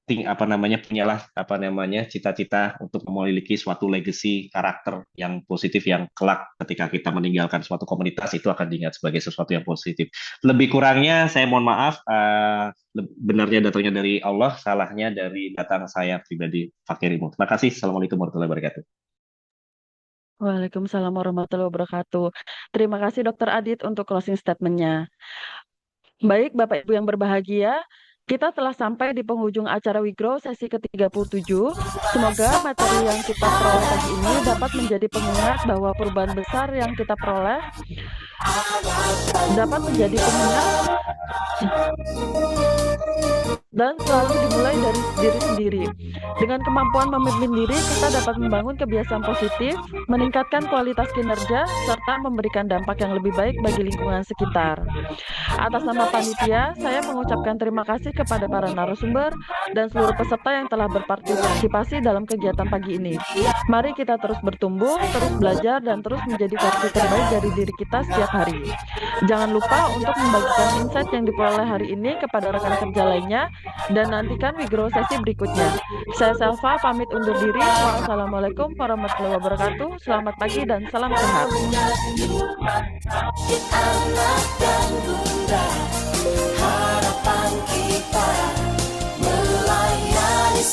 apa namanya punyalah apa namanya cita-cita untuk memiliki suatu legacy karakter yang positif yang kelak ketika kita meninggalkan suatu komunitas itu akan diingat sebagai sesuatu yang positif. Lebih kurangnya saya mohon maaf, benarnya datangnya dari Allah, salahnya dari datang saya pribadi fakirimu. Terima kasih. Assalamualaikum warahmatullahi wabarakatuh. Waalaikumsalam warahmatullahi wabarakatuh. Terima kasih Dokter Adit untuk closing statement-nya. Baik, Bapak Ibu yang berbahagia, kita telah sampai di penghujung acara Wigro sesi ke-37. Semoga materi yang kita peroleh pagi ini dapat menjadi pengingat bahwa perubahan besar yang kita peroleh dapat menjadi pengingat dan selalu dimulai dari diri sendiri. Dengan kemampuan memimpin diri, kita dapat membangun kebiasaan positif, meningkatkan kualitas kinerja, serta memberikan dampak yang lebih baik bagi lingkungan sekitar. Atas nama panitia, saya mengucapkan terima kasih kepada para narasumber dan seluruh peserta yang telah berpartisipasi dalam kegiatan pagi ini. Mari kita terus bertumbuh, terus belajar, dan terus menjadi versi terbaik dari diri kita setiap hari. Jangan lupa untuk membagikan insight yang diperoleh hari ini kepada rekan kerja lainnya, dan nantikan Wigro sesi berikutnya. Saya Selva pamit undur diri. Wassalamualaikum warahmatullahi wabarakatuh. Selamat pagi dan salam sehat. Harapan kita melayani